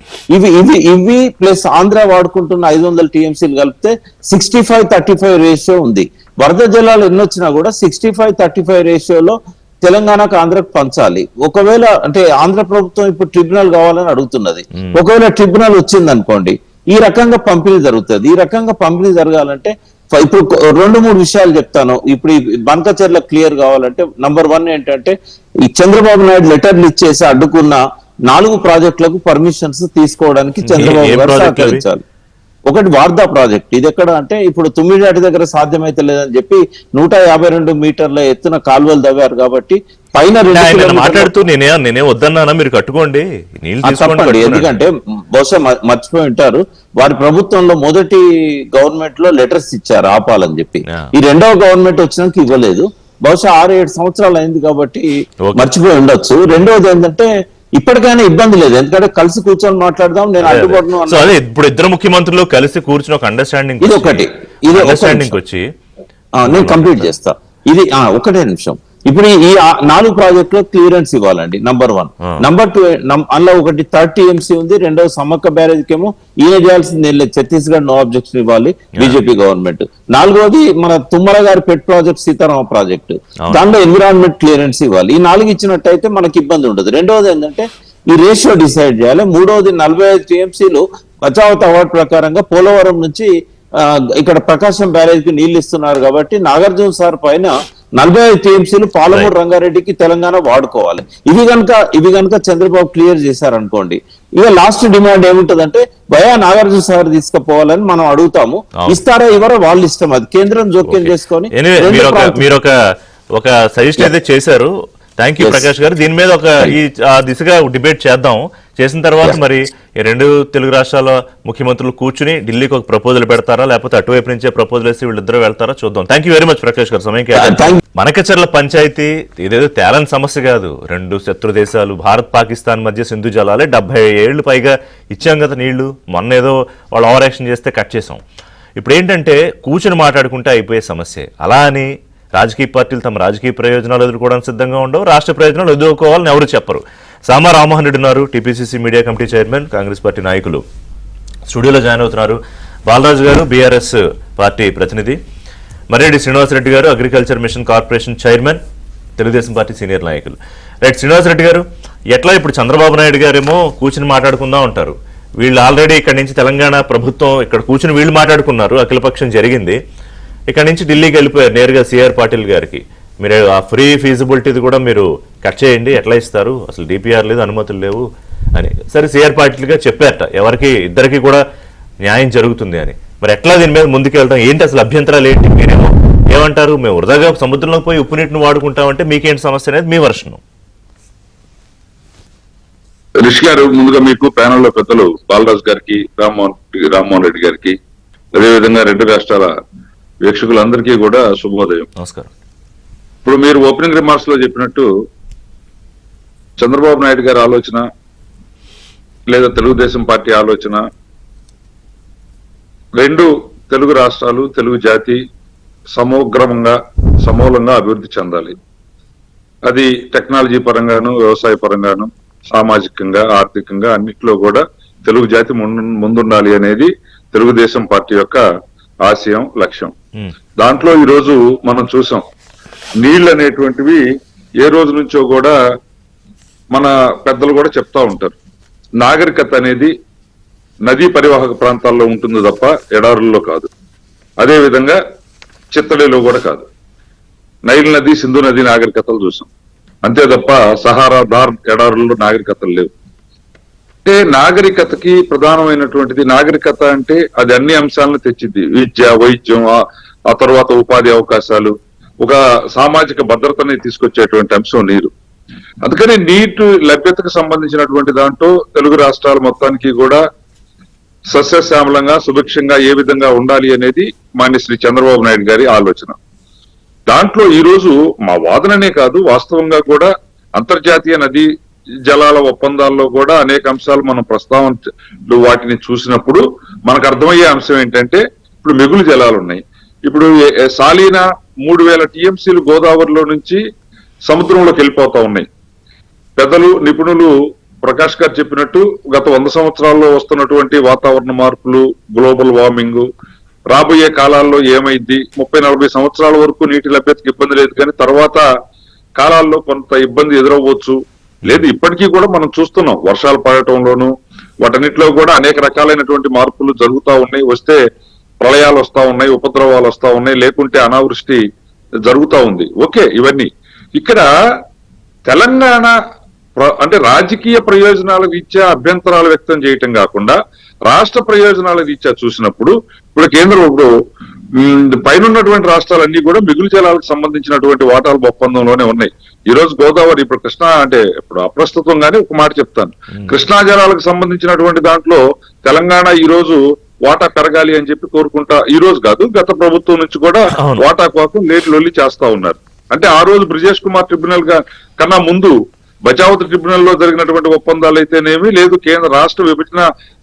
ఇవి ప్లస్ ఆంధ్ర వాడుకుంటున్న 500 టీఎంసీలు కలిపితే 65-35 రేషియో ఉంది. వరద జలాలు ఎన్నొచ్చినా కూడా 65-35 రేషియోలో తెలంగాణకు ఆంధ్రకు పంచాలి. ఒకవేళ అంటే ఆంధ్ర ప్రభుత్వం ఇప్పుడు ట్రిబ్యునల్ కావాలని అడుగుతున్నది. ఒకవేళ ట్రిబ్యునల్ వచ్చింది అనుకోండి, ఈ రకంగా పంపిణీ జరుగుతుంది. ఈ రకంగా పంపిణీ జరగాలంటే ఇప్పుడు 2-3 విషయాలు చెప్తాను. ఇప్పుడు ఈ బంకచర్ల క్లియర్ కావాలంటే నంబర్ 1 ఏంటంటే, ఈ చంద్రబాబు నాయుడు లెటర్లు ఇచ్చేసి అడ్డుకున్న 4 ప్రాజెక్టులకు పర్మిషన్స్ తీసుకోవడానికి చంద్రబాబు గారు సహకరించాలి. ఒకటి వార్దా ప్రాజెక్ట్. ఇది ఎక్కడ అంటే ఇప్పుడు తుమ్మిడియాటి దగ్గర సాధ్యమైతే లేదని చెప్పి 152 మీటర్ల ఎత్తున కాలువలు తవ్వారు. కాబట్టి పైన మాట్లాడుతూ నేనే వద్దన్నానా, మీరు కట్టుకోండి తప్పండి. ఎందుకంటే బహుశా మర్చిపోయి ఉంటారు, వారి ప్రభుత్వంలో మొదటి గవర్నమెంట్ లో లెటర్స్ ఇచ్చారు ఆపాలని చెప్పి. ఈ 2వ గవర్నమెంట్ వచ్చినాక ఇవ్వలేదు. బహుశా 6-7 సంవత్సరాలు అయింది కాబట్టి మర్చిపోయి ఉండొచ్చు. రెండవది ఏంటంటే, ఇప్పటికైనా ఇబ్బంది లేదు, ఎందుకంటే కలిసి కూర్చొని మాట్లాడదాం, నేను అడ్డుపడను. ఇప్పుడు ఇద్దరు ముఖ్యమంత్రులు కలిసి కూర్చుని ఒక అండర్స్టాండింగ్ వచ్చి నేను కంప్లీట్ చేస్తా. ఇది ఒకటే నిమిషం. ఇప్పుడు ఈ 4 ప్రాజెక్టులో క్లియరెన్స్ ఇవ్వాలండి, నంబర్ 1. నంబర్ 2 అందులో ఒకటి 30 టీఎంసీ ఉంది. రెండవ సమ్మక్క బ్యారేజ్ కేమో ఈయన చేయాల్సింది ఏం లేదు, ఛత్తీస్గఢ్ నో అబ్జెక్షన్ ఇవ్వాలి బీజేపీ గవర్నమెంట్. 4వది మన తుమ్మల గారి పెట్ ప్రాజెక్ట్ సీతారామ ప్రాజెక్టు, దాంట్లో ఎన్విరాన్మెంట్ క్లియరెన్స్ ఇవ్వాలి. ఈ 4 ఇచ్చినట్టయితే మనకి ఇబ్బంది ఉండదు. రెండవది ఏంటంటే ఈ రేషియో డిసైడ్ చేయాలి. 3వది 45 టీఎంసీలు బచావత్ అవార్డు ప్రకారంగా పోలవరం నుంచి ఇక్కడ ప్రకాశం బ్యారేజ్ కి నీళ్లు ఇస్తున్నారు కాబట్టి నాగార్జున సార్ పైన 45 టీఎంసీలు పాలమూరు రంగారెడ్డికి తెలంగాణ వాడుకోవాలి. ఇవి కనుక చంద్రబాబు క్లియర్ చేశారనుకోండి, ఇక లాస్ట్ డిమాండ్ ఏముంటదంటే భయా నాగార్జున సాగర్ తీసుకుపోవాలని మనం అడుగుతాము. ఇస్తారా ఇవ్వరా వాళ్ళ ఇష్టం, అది కేంద్రం జోక్యం చేసుకొని. మీరు ఒక సజెషన్ అయితే చేశారు. థ్యాంక్ యూ ప్రకాష్ గారు. దీని మీద ఈ దిశగా డిబేట్ చేసిన తర్వాత మరి ఈ 2 తెలుగు రాష్ట్రాల ముఖ్యమంత్రులు కూర్చుని ఢిల్లీకి ఒక ప్రపోజల్ పెడతారా, లేకపోతే అటువైపు నుంచే ప్రపోజల్ వేసి వీళ్ళిద్దరూ వెళ్తారా చూద్దాం. Thank you very much Prakash గారు, సమయం మనకచర్ల పంచాయతీ ఇదేదో తేలని సమస్య కాదు. రెండు శత్రు దేశాలు భారత్ పాకిస్తాన్ మధ్య సింధు జలాలే 70 ఏళ్ళు పైగా ఇచ్చాం కదా నీళ్లు. మొన్న ఏదో వాళ్ళు ఓవర్ యాక్షన్ చేస్తే కట్ చేసాం. ఇప్పుడు ఏంటంటే కూర్చుని మాట్లాడుకుంటే అయిపోయే సమస్య. అలా అని రాజకీయ పార్టీలు తమ రాజకీయ ప్రయోజనాలు ఎదుర్కోవడానికి సిద్ధంగా ఉండవు, రాష్ట్ర ప్రయోజనాలు ఎదుర్కోవాలని ఎవరు చెప్పరు. సామా రామ్మోహన్ రెడ్డి ఉన్నారు, TPCC media committee chairman, Congress party నాయకులు స్టూడియోలో జాయిన్ అవుతున్నారు. బాలరాజు గారు బీఆర్ఎస్ పార్టీ ప్రతినిధి, మర్రెడ్డి శ్రీనివాసరెడ్డి గారు agriculture machine corporation chairman, Telugu Desam party senior నాయకులు. రైట్, శ్రీనివాసరెడ్డి గారు, ఎట్లా ఇప్పుడు చంద్రబాబు నాయుడు గారేమో కూర్చుని మాట్లాడుకుందాం ఉంటారు, వీళ్ళు ఆల్రెడీ ఇక్కడ నుంచి తెలంగాణ ప్రభుత్వం ఇక్కడ కూర్చుని వీళ్ళు మాట్లాడుకున్నారు, అఖిలపక్షం జరిగింది, ఇక్కడ నుంచి ఢిల్లీకి వెళ్ళిపోయారు నేరుగా సిఆర్ పాటిల్ గారికి. మీరు ఆ ఫ్రీ ఫీజిబిలిటీది కూడా మీరు కట్ చేయండి, ఎట్లా ఇస్తారు, అసలు డిపిఆర్ లేదు, అనుమతులు లేవు అని. సరే, సిఆర్ పాటిల్ గారు చెప్పారట ఎవరికి ఇద్దరికి కూడా న్యాయం జరుగుతుంది అని. మరి ఎట్లా దీని మీద ముందుకెళ్ళడం, ఏంటి అసలు అభ్యంతరాలు ఏంటి? మీరేమో ఏమంటారు, మేము వృధాగా సముద్రంలోకి పోయి ఉప్పు నీటిని వాడుకుంటామంటే మీకేంటి సమస్య అనేది మీ వర్షను. రిషి గారు, ముందుగా మీకు ప్యానెల్ లో పెద్దలు బాలరాజు గారికి, రామ్మోహన్ రెడ్డి గారికి, అదేవిధంగా రెండు రాష్ట్రాల వీక్షకులందరికీ కూడా శుభోదయం. నమస్కారం. ఇప్పుడు మీరు ఓపెనింగ్ రిమార్క్స్ లో చెప్పినట్టు చంద్రబాబు నాయుడు గారి ఆలోచన లేదా తెలుగుదేశం పార్టీ ఆలోచన, రెండు తెలుగు రాష్ట్రాలు, తెలుగు జాతి సమూలంగా అభివృద్ధి చెందాలి. అది టెక్నాలజీ పరంగాను, వ్యవసాయ పరంగాను, సామాజికంగా, ఆర్థికంగా అన్నిట్లో కూడా తెలుగు జాతి ముందుండాలి అనేది తెలుగుదేశం పార్టీ యొక్క ఆశయం, లక్ష్యం. దాంట్లో ఈ రోజు మనం చూసాం, నీళ్లు అనేటువంటివి ఏ రోజు నుంచో కూడా మన పెద్దలు కూడా చెప్తా ఉంటారు, నాగరికత అనేది నదీ పరివాహక ప్రాంతాల్లో ఉంటుంది తప్ప ఎడారుల్లో కాదు. అదే విధంగా చిత్తడిలో కూడా కాదు. నైల్ నది, సింధు నది నాగరికతలు చూసాం, అంతే తప్ప సహారా, ధార్ ఎడారుల్లో నాగరికతలు లేవు. అంటే నాగరికతకి ప్రధానమైనటువంటిది, నాగరికత అంటే అది అన్ని అంశాలను తెచ్చిద్ది. విద్య, వైద్యం, ఆ తర్వాత ఉపాధి అవకాశాలు, ఒక సామాజిక భద్రతని తీసుకొచ్చేటువంటి అంశం నీరు. అందుకని నీటి లభ్యతకు సంబంధించినటువంటి దాంట్లో తెలుగు రాష్ట్రాలు మొత్తానికి కూడా సస్యశ్యామలంగా, సుభిక్షంగా ఏ విధంగా ఉండాలి అనేది మాన్య శ్రీ చంద్రబాబు నాయుడు గారి ఆలోచన. దాంట్లో ఈ రోజు మా వాదననే కాదు, వాస్తవంగా కూడా అంతర్జాతీయ నదీ జలాల ఒప్పందాల్లో కూడా అనేక అంశాలు మనం ప్రస్తావన వాటిని చూసినప్పుడు మనకు అర్థమయ్యే అంశం ఏంటంటే, ఇప్పుడు మిగులు జలాలు ఉన్నాయి. ఇప్పుడు సాలీనా 3000 టీఎంసీలు గోదావరిలో నుంచి సముద్రంలోకి వెళ్ళిపోతా ఉన్నాయి. పెద్దలు, నిపుణులు ప్రకాష్ గారు చెప్పినట్టు గత 100 సంవత్సరాల్లో వస్తున్నటువంటి వాతావరణ మార్పులు, గ్లోబల్ వార్మింగ్, రాబోయే కాలాల్లో ఏమైంది, 30-40 సంవత్సరాల వరకు నీటి లభ్యతకు ఇబ్బంది లేదు, కానీ తర్వాత కాలాల్లో కొంత ఇబ్బంది ఎదురవ్వచ్చు. లేదు, ఇప్పటికీ కూడా మనం చూస్తున్నాం, వర్షాలు పడటంలోనూ వాటన్నిటిలో కూడా అనేక రకాలైనటువంటి మార్పులు జరుగుతూ ఉన్నాయి. వస్తే ప్రళయాలు వస్తా ఉన్నాయి, ఉపద్రవాలు వస్తా ఉన్నాయి, లేకుంటే అనావృష్టి జరుగుతూ ఉంది. ఓకే, ఇవన్నీ ఇక్కడ తెలంగాణ అంటే రాజకీయ ప్రయోజనాల రీత్యా అభ్యంతరాలు వ్యక్తం చేయటం కాకుండా రాష్ట్ర ప్రయోజనాల రీత్యా చూసినప్పుడు, ఇప్పుడు కేంద్రం పైన ఉన్నటువంటి రాష్ట్రాలన్నీ కూడా మిగులు జలాలకు సంబంధించినటువంటి వాటాల ఒప్పందంలోనే ఉన్నాయి. ఈ రోజు గోదావరి, ఇప్పుడు కృష్ణా అంటే ఇప్పుడు అప్రస్తుతంగానే ఒక మాట చెప్తాను, కృష్ణా జలాలకు సంబంధించినటువంటి దాంట్లో తెలంగాణ ఈ రోజు వాటా పెరగాలి అని చెప్పి కోరుకుంటా, ఈ రోజు కాదు గత ప్రభుత్వం నుంచి కూడా వాటా కోసం లొల్లి చేస్తా ఉన్నారు. అంటే ఆ రోజు బ్రిజేష్ కుమార్ ట్రిబ్యునల్ కన్నా ముందు బచావత్ ట్రిబ్యునల్లో జరిగినటువంటి ఒప్పందాలు అయితేనేమి, లేదు కేంద్ర రాష్ట్ర విభజన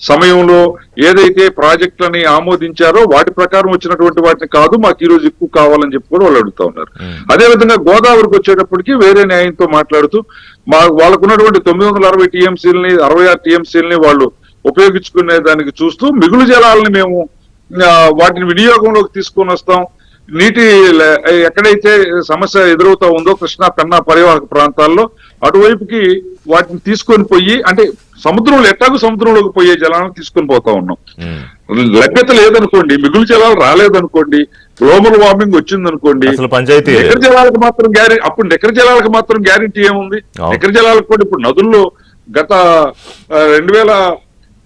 సమయంలో ఏదైతే ప్రాజెక్టులని ఆమోదించారో వాటి ప్రకారం వచ్చినటువంటి వాటిని కాదు, మాకు ఈ రోజు ఎక్కువ కావాలని చెప్పి కూడా వాళ్ళు అడుగుతా ఉన్నారు. అదేవిధంగా గోదావరికి వచ్చేటప్పటికి వేరే న్యాయంతో మాట్లాడుతూ వాళ్ళకున్నటువంటి 960 టీఎంసీలని 66 టీఎంసీలని వాళ్ళు ఉపయోగించుకునే దానికి చూస్తూ మిగులు జలాలని మేము వాటిని వినియోగంలోకి తీసుకొని వస్తాం. నీటి ఎక్కడైతే సమస్య ఎదురవుతా ఉందో కృష్ణా, పెన్నా పరివాహక ప్రాంతాల్లో అటువైపుకి వాటిని తీసుకొని పోయి, అంటే సముద్రంలో ఎట్టాగు సముద్రంలోకి పోయే జలాలను తీసుకొని పోతా ఉన్నాం. లభ్యత లేదనుకోండి, మిగులు జలాలు రాలేదనుకోండి, గ్లోబల్ వార్మింగ్ వచ్చిందనుకోండి, నికర జలాలకు మాత్రం అప్పుడు నికర జలాలకు మాత్రం గ్యారెంటీ ఏముంది? నికర జలాలకు కూడా ఇప్పుడు నదుల్లో గత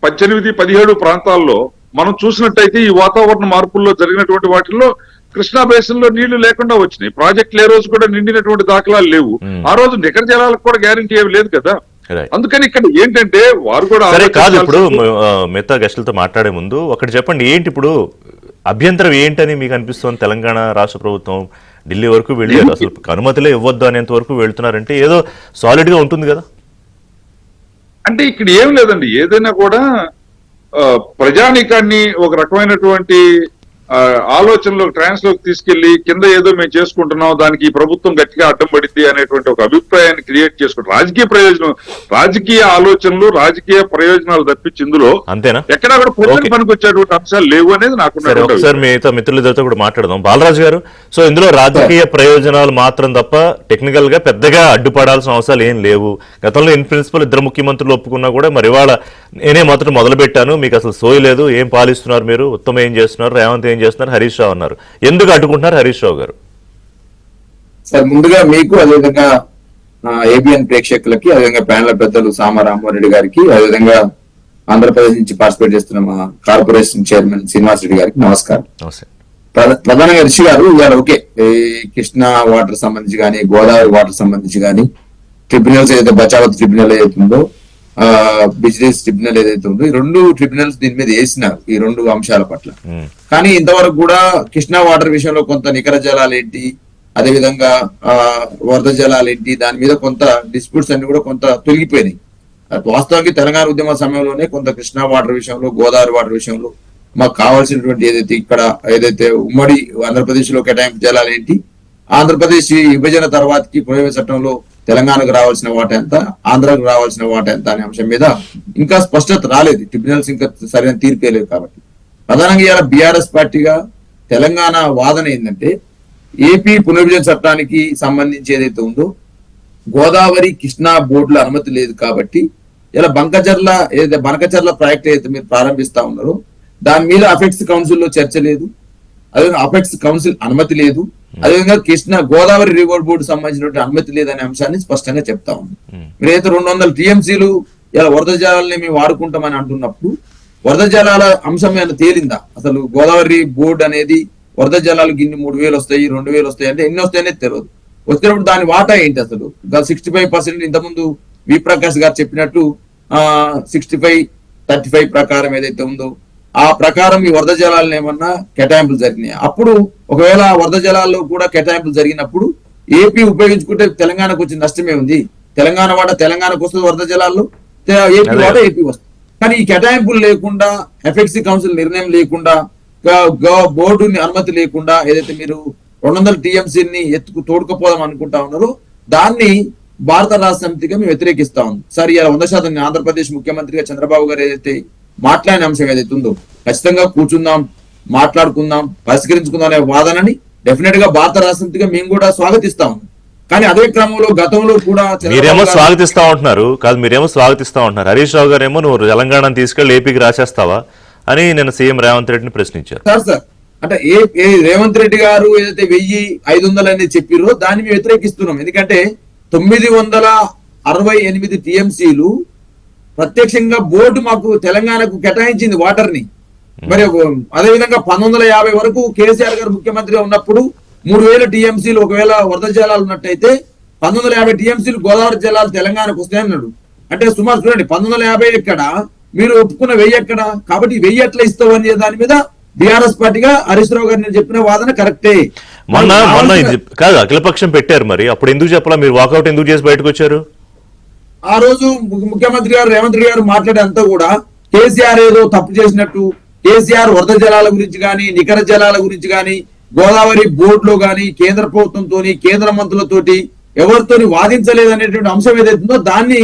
2018-17 ప్రాంతాల్లో మనం చూసినట్టయితే ఈ వాతావరణ మార్పుల్లో జరిగినటువంటి వాటిల్లో కృష్ణా బేసిన్ లో నీళ్లు లేకుండా వచ్చినాయి. ప్రాజెక్టులు ఏ రోజు కూడా నిండినటువంటి దాఖలాలు లేవు. ఆ రోజు నికర జలాలకు కూడా గ్యారెంటీ ఏమి లేదు కదా. అందుకని ఇక్కడ ఏంటంటే వారు కూడా కాదు. ఇప్పుడు మిగతా గెస్టులతో మాట్లాడే ముందు ఒకటి చెప్పండి, ఏంటి ఇప్పుడు అభ్యంతరం ఏంటని మీకు అనిపిస్తుంది తెలంగాణ రాష్ట్ర ప్రభుత్వం? ఢిల్లీ వరకు వెళ్ళారు, అసలు అనుమతిలే ఇవ్వద్దు అనేంత వరకు వెళ్తున్నారంటే ఏదో సాలిడ్ గా ఉంటుంది కదా. అంటే ఇక్కడ ఏం లేదండి, ఏదైనా కూడా ప్రజానీకాన్ని ఒక రకమైనటువంటి ఆలోచనలో ట్రాన్స్ లోకి తీసుకెళ్లి కింద ఏదో మేము చేసుకుంటున్నాం, దానికి ఈ ప్రభుత్వం గట్టిగా అడ్డం పడింది అనేటువంటి ఒక అభిప్రాయాన్ని క్రియేట్ చేసుకుంటాం. రాజకీయ ప్రయోజనం, రాజకీయ ఆలోచనలు, రాజకీయ ప్రయోజనాలు తప్పించి ఇందులో అంతేనా ఎక్కడా కూడా ప్రజలకు పనికి వచ్చేటువంటి అంశాలు లేవు అనేది నాకు. ఒకసారి మిగతా మిత్రులతో కూడా మాట్లాడదాం. బాలరాజు గారు, సో ఇందులో రాజకీయ ప్రయోజనాలు మాత్రం తప్ప టెక్నికల్ గా పెద్దగా అడ్డుపడాల్సిన అవసరాలు ఏం లేవు. గతంలో ఇన్ ప్రిన్సిపల్ ఇద్దరు ముఖ్యమంత్రులు ఒప్పుకున్నా కూడా మరి ఇవాళ నేనే మొదట మొదలు పెట్టాను, మీకు అసలు సోయి లేదు, ఏం పాలిస్తున్నారు మీరు, ఉత్తమ ఏం చేస్తున్నారు, రేవంత్ ఏం చేస్తున్నారు, హరీష్ రావు అన్నారు. ఎందుకు అడ్డుకుంటున్నారు హరీష్ రావు గారు? సార్ ముందుగా మీకు, అదేవిధంగా ఏబిఎన్ ప్రేక్షకులకి, అదేవిధంగా ప్యానల్ పెద్దలు సామ రామారెడ్డి గారికి, అదేవిధంగా ఆంధ్రప్రదేశ్ నుంచి పార్టిసిపేట్ చేస్తున్న మా కార్పొరేషన్ చైర్మన్ శ్రీనివాస్ రెడ్డి గారికి నమస్కారం. ప్రధానంగా రిషి గారు ఇవాళ ఓకే, కృష్ణా వాటర్ సంబంధించి కానీ, గోదావరి వాటర్ సంబంధించి కానీ, ట్రిబ్యునల్స్ ఏదైతే బచావత్ ట్రిబ్యునల్ ఏదైతుందో, బిజినెస్ ట్రిబ్యునల్ ఏదైతే ఉందో, ఈ రెండు ట్రిబ్యునల్స్ దీని మీద వేసినారు ఈ రెండు అంశాల పట్ల. కానీ ఇంతవరకు కూడా కృష్ణా వాటర్ విషయంలో కొంత నికర జలాలు ఏంటి, అదేవిధంగా వరద జలాలు ఏంటి, దాని మీద కొంత డిస్ప్యూట్స్ అన్ని కూడా కొంత తొలగిపోయినాయి. వాస్తవానికి తెలంగాణ ఉద్యమ సమయంలోనే కొంత కృష్ణా వాటర్ విషయంలో, గోదావరి వాటర్ విషయంలో మాకు కావాల్సినటువంటి ఏదైతే ఇక్కడ ఏదైతే ఉమ్మడి ఆంధ్రప్రదేశ్ లో కేటాయింపు జలాలు ఏంటి, ఆంధ్రప్రదేశ్ విభజన తర్వాతకి ప్రవేశ చట్టంలో తెలంగాణకు రావాల్సిన వాటా ఎంత, ఆంధ్రాకు రావాల్సిన వాటా ఎంత అనే అంశం మీద ఇంకా స్పష్టత రాలేదు. ట్రిబ్యునల్స్ ఇంకా సరైన తీర్పు లేదు. కాబట్టి ప్రధానంగా ఇవాళ బీఆర్ఎస్ పార్టీగా తెలంగాణ వాదన ఏంటంటే, ఏపీ పునర్విభజన చట్టానికి సంబంధించి ఏదైతే ఉందో గోదావరి కృష్ణా బోర్డుల అనుమతి లేదు కాబట్టి ఇలా బనకచర్ల ప్రాజెక్ట్ ఏదైతే మీరు ప్రారంభిస్తా ఉన్నారో దాని మీద అపెక్స్ కౌన్సిల్ లో చర్చ లేదు, అదే అపెక్స్ కౌన్సిల్ అనుమతి లేదు, అదేవిధంగా కృష్ణ గోదావరి రివర్ బోర్డు సంబంధించినటువంటి అనుమతి లేదనే అంశాన్ని స్పష్టంగా చెప్తా ఉంది. మీరైతే 200 టీఎంసీలు ఇలా వరద జలాలని మేము వాడుకుంటామని అంటున్నప్పుడు వరద జలాల అంశం ఏమైనా తేలిందా? అసలు గోదావరి బోర్డు అనేది వరద జలాలు గిన్ని 3000 వస్తాయి, 2000 వస్తాయి అంటే ఎన్ని వస్తాయనేది తెలియదు. వచ్చినప్పుడు దాని వాటా ఏంటి అసలు? 65% ఇంతకుముందు వి ప్రకాష్ గారు చెప్పినట్టు 65-35 ప్రకారం ఏదైతే ఉందో ఆ ప్రకారం ఈ వరద జలాలను ఏమన్నా కేటాయింపులు జరిగినాయి. అప్పుడు ఒకవేళ వరద జలాల్లో కూడా కేటాయింపులు జరిగినప్పుడు ఏపీ ఉపయోగించుకుంటే తెలంగాణకు వచ్చిన నష్టమే ఉంది. తెలంగాణ వాటా తెలంగాణకు వస్తుంది వరద జలాల్లో, ఏపీ వాటా ఏపీ వస్తుంది. కానీ ఈ కేటాయింపులు లేకుండా, ఎఫ్ఎక్సీ కౌన్సిల్ నిర్ణయం లేకుండా, బోర్డుని అనుమతి లేకుండా ఏదైతే మీరు 200 టీఎంసీని తోడుకపోదాం అనుకుంటా ఉన్నారో దాన్ని భారత రాష్ట్ర సమితిగా మేము వ్యతిరేకిస్తా ఉన్నాం. సార్ ఇలా 100% ఆంధ్రప్రదేశ్ ముఖ్యమంత్రిగా చంద్రబాబు గారు ఏదైతే మాట్లాడిన అంశం ఏదైతే ఉందో ఖచ్చితంగా కూర్చుందాం, మాట్లాడుకుందాం, పరిష్కరించుకుందాం అనే వాదనని డెఫినెట్ గా భారత రాష్ట్ర సమితిగా మేము కూడా స్వాగతిస్తాం. కానీ అదే క్రమంలో గతంలో కూడా మీరేమో స్వాగతిస్తా ఉంటున్నారు కాదు, మీరేమో స్వాగతిస్తా ఉంటున్నారు. హరీష్ రావు గారు ఏమో నువ్వు తెలంగాణ తీసుకెళ్లి ఏపీకి రాసేస్తావా అని నేను సీఎం రేవంత్ రెడ్డిని ప్రశ్నించారు. సార్ అంటే రేవంత్ రెడ్డి గారు ఏదైతే 1500 అనేది చెప్పిరో దాన్ని మేము వ్యతిరేకిస్తున్నాం. ఎందుకంటే 968 టీఎంసీలు ప్రత్యక్షంగా బోర్డు మాకు తెలంగాణకు కేటాయించింది వాటర్ ని. మరి అదేవిధంగా 1950 వరకు కేసీఆర్ గారు ముఖ్యమంత్రిగా ఉన్నప్పుడు 3000 టీఎంసీలు ఒకవేళ వరద జలాలు ఉన్నట్టయితే 1950 టీఎంసీలు గోదావరి జలాలు తెలంగాణకు వస్తాయన్నాడు. అంటే సుమారు చూడండి 1950 ఎక్కడ, మీరు ఒప్పుకున్న 1000 ఎక్కడ. కాబట్టి 1000 ఎట్లా ఇస్తావు అనే దాని మీద బీఆర్ఎస్ పార్టీగా హరీష్ రావు గారు నేను చెప్పిన వాదన కరెక్టే. మొన్న కాదు అఖిలపక్షం పెట్టారు, మరి అప్పుడు ఎందుకు చెప్పాలా? మీరు వాకౌట్ ఎందుకు చేసి బయటకు వచ్చారు? ఆ రోజు ముఖ్యమంత్రి గారు రేవంత్ రెడ్డి గారు మాట్లాడేంతా కూడా కేసీఆర్ ఏదో తప్పు చేసినట్టు, కేసీఆర్ వరద జలాల గురించి కానీ, నికర జలాల గురించి కానీ, గోదావరి బోర్డులో కానీ కేంద్ర ప్రభుత్వంతో, కేంద్ర మంత్రులతోటి ఎవరితోని వాదించలేదు అనేటువంటి అంశం ఏదైతుందో దాన్ని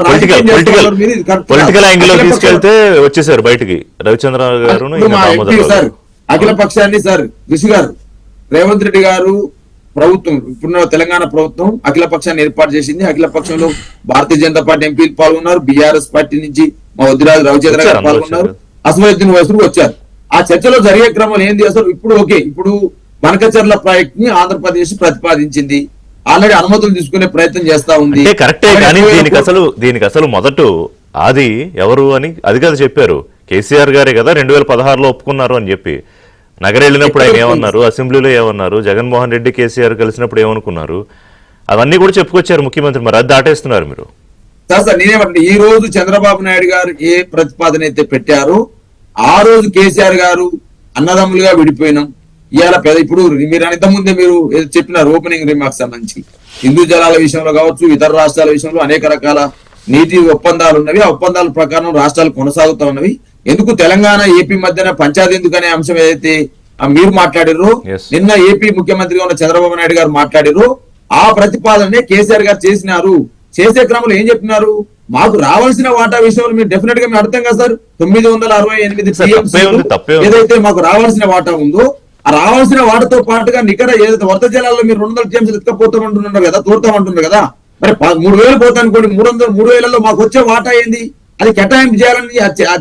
పొలిటికల్ యాంగిల్ లో తీసుకెళ్తే వచ్చేసారు బయటికి రవిచంద్ర గారు. సార్ అఖిల పక్షాన్ని సార్ రిషి గారు, రేవంత్ రెడ్డి గారు ప్రభుత్వం, ఇప్పుడున్న తెలంగాణ ప్రభుత్వం అఖిల పక్షాన్ని ఏర్పాటు చేసింది. అఖిల పక్షంలో భారతీయ జనతా పార్టీ ఎంపీలు పాల్గొన్నారు, బీఆర్ఎస్ పార్టీ నుంచి మా వద్దిరాజు రవిచంద్ర గారు పాల్గొన్నారు, అసదుద్దీన్ ఓవైసీ వచ్చారు. ఆ చర్చలో జరిగే క్రమం ఏంది అసలు? ఇప్పుడు బనకచర్ల ప్రాజెక్ట్ ని ఆంధ్రప్రదేశ్ ప్రతిపాదించింది, ఆల్రెడీ అనుమతులు తీసుకునే ప్రయత్నం చేస్తా ఉంది. కరెక్టే, కానీ దీనికి అసలు మొదట ఆది ఎవరు అని అది కదా చెప్పారు, కేసీఆర్ గారే కదా 2016లో ఒప్పుకున్నారు అని చెప్పి. నగర వెళ్ళినప్పుడు ఆయన ఏమన్నారు, అసెంబ్లీలో ఏమన్నారు, జగన్మోహన్ రెడ్డి కేసీఆర్ కలిసినప్పుడు ఏమనుకున్నారు, అవన్నీ కూడా చెప్పుకొచ్చారు ముఖ్యమంత్రి. మరి అది దాటేస్తున్నారు మీరు. సార్ నేనేమంటే ఈ రోజు చంద్రబాబు నాయుడు గారు ఏ ప్రతిపాదన అయితే పెట్టారో ఆ రోజు కేసీఆర్ గారు అన్నదమ్ములుగా విడిపోయినాం, ఇవాళ ఇప్పుడు మీరు ఇంత ముందే మీరు ఏదో చెప్పినారు ఓపెనింగ్ రిమార్క్స్ సంబంధించి హిందూ జలాల విషయంలో కావచ్చు, ఇతర రాష్ట్రాల విషయంలో అనేక రకాల నీటి ఒప్పందాలు ఉన్నవి. ఆ ఒప్పందాల ప్రకారం రాష్ట్రాలు కొనసాగుతా ఉన్నవి. ఎందుకు తెలంగాణ ఏపీ మధ్యన పంచాయతీ ఎందుకు అనే అంశం ఏదైతే మీరు మాట్లాడారో, Yes. నిన్న ఏపీ ముఖ్యమంత్రిగా ఉన్న చంద్రబాబు నాయుడు గారు మాట్లాడారో ఆ ప్రతిపాదనే కేసీఆర్ గారు చేసినారు. చేసే క్రమంలో ఏం చెప్తున్నారు, మాకు రావాల్సిన వాటా విషయంలో మీరు డెఫినెట్ గా మీరు అర్థం కదా సార్, 968 సార్, TMC తప్పే ఉంది. ఏదైతే మాకు రావాల్సిన వాటా ఉందో ఆ రావాల్సిన వాటతో పాటుగా నికర ఏదైతే వరద జలాల్లో మీరు 200 TMC ఎత్తుకపోతామంటున్నారు కదా, తోడతామంటున్నారు కదా, మరి 3000 పోతా అనుకోండి, 300,000లో మాకు వచ్చే వాటా ఏంది, అది కేటాయింపు చేయాలని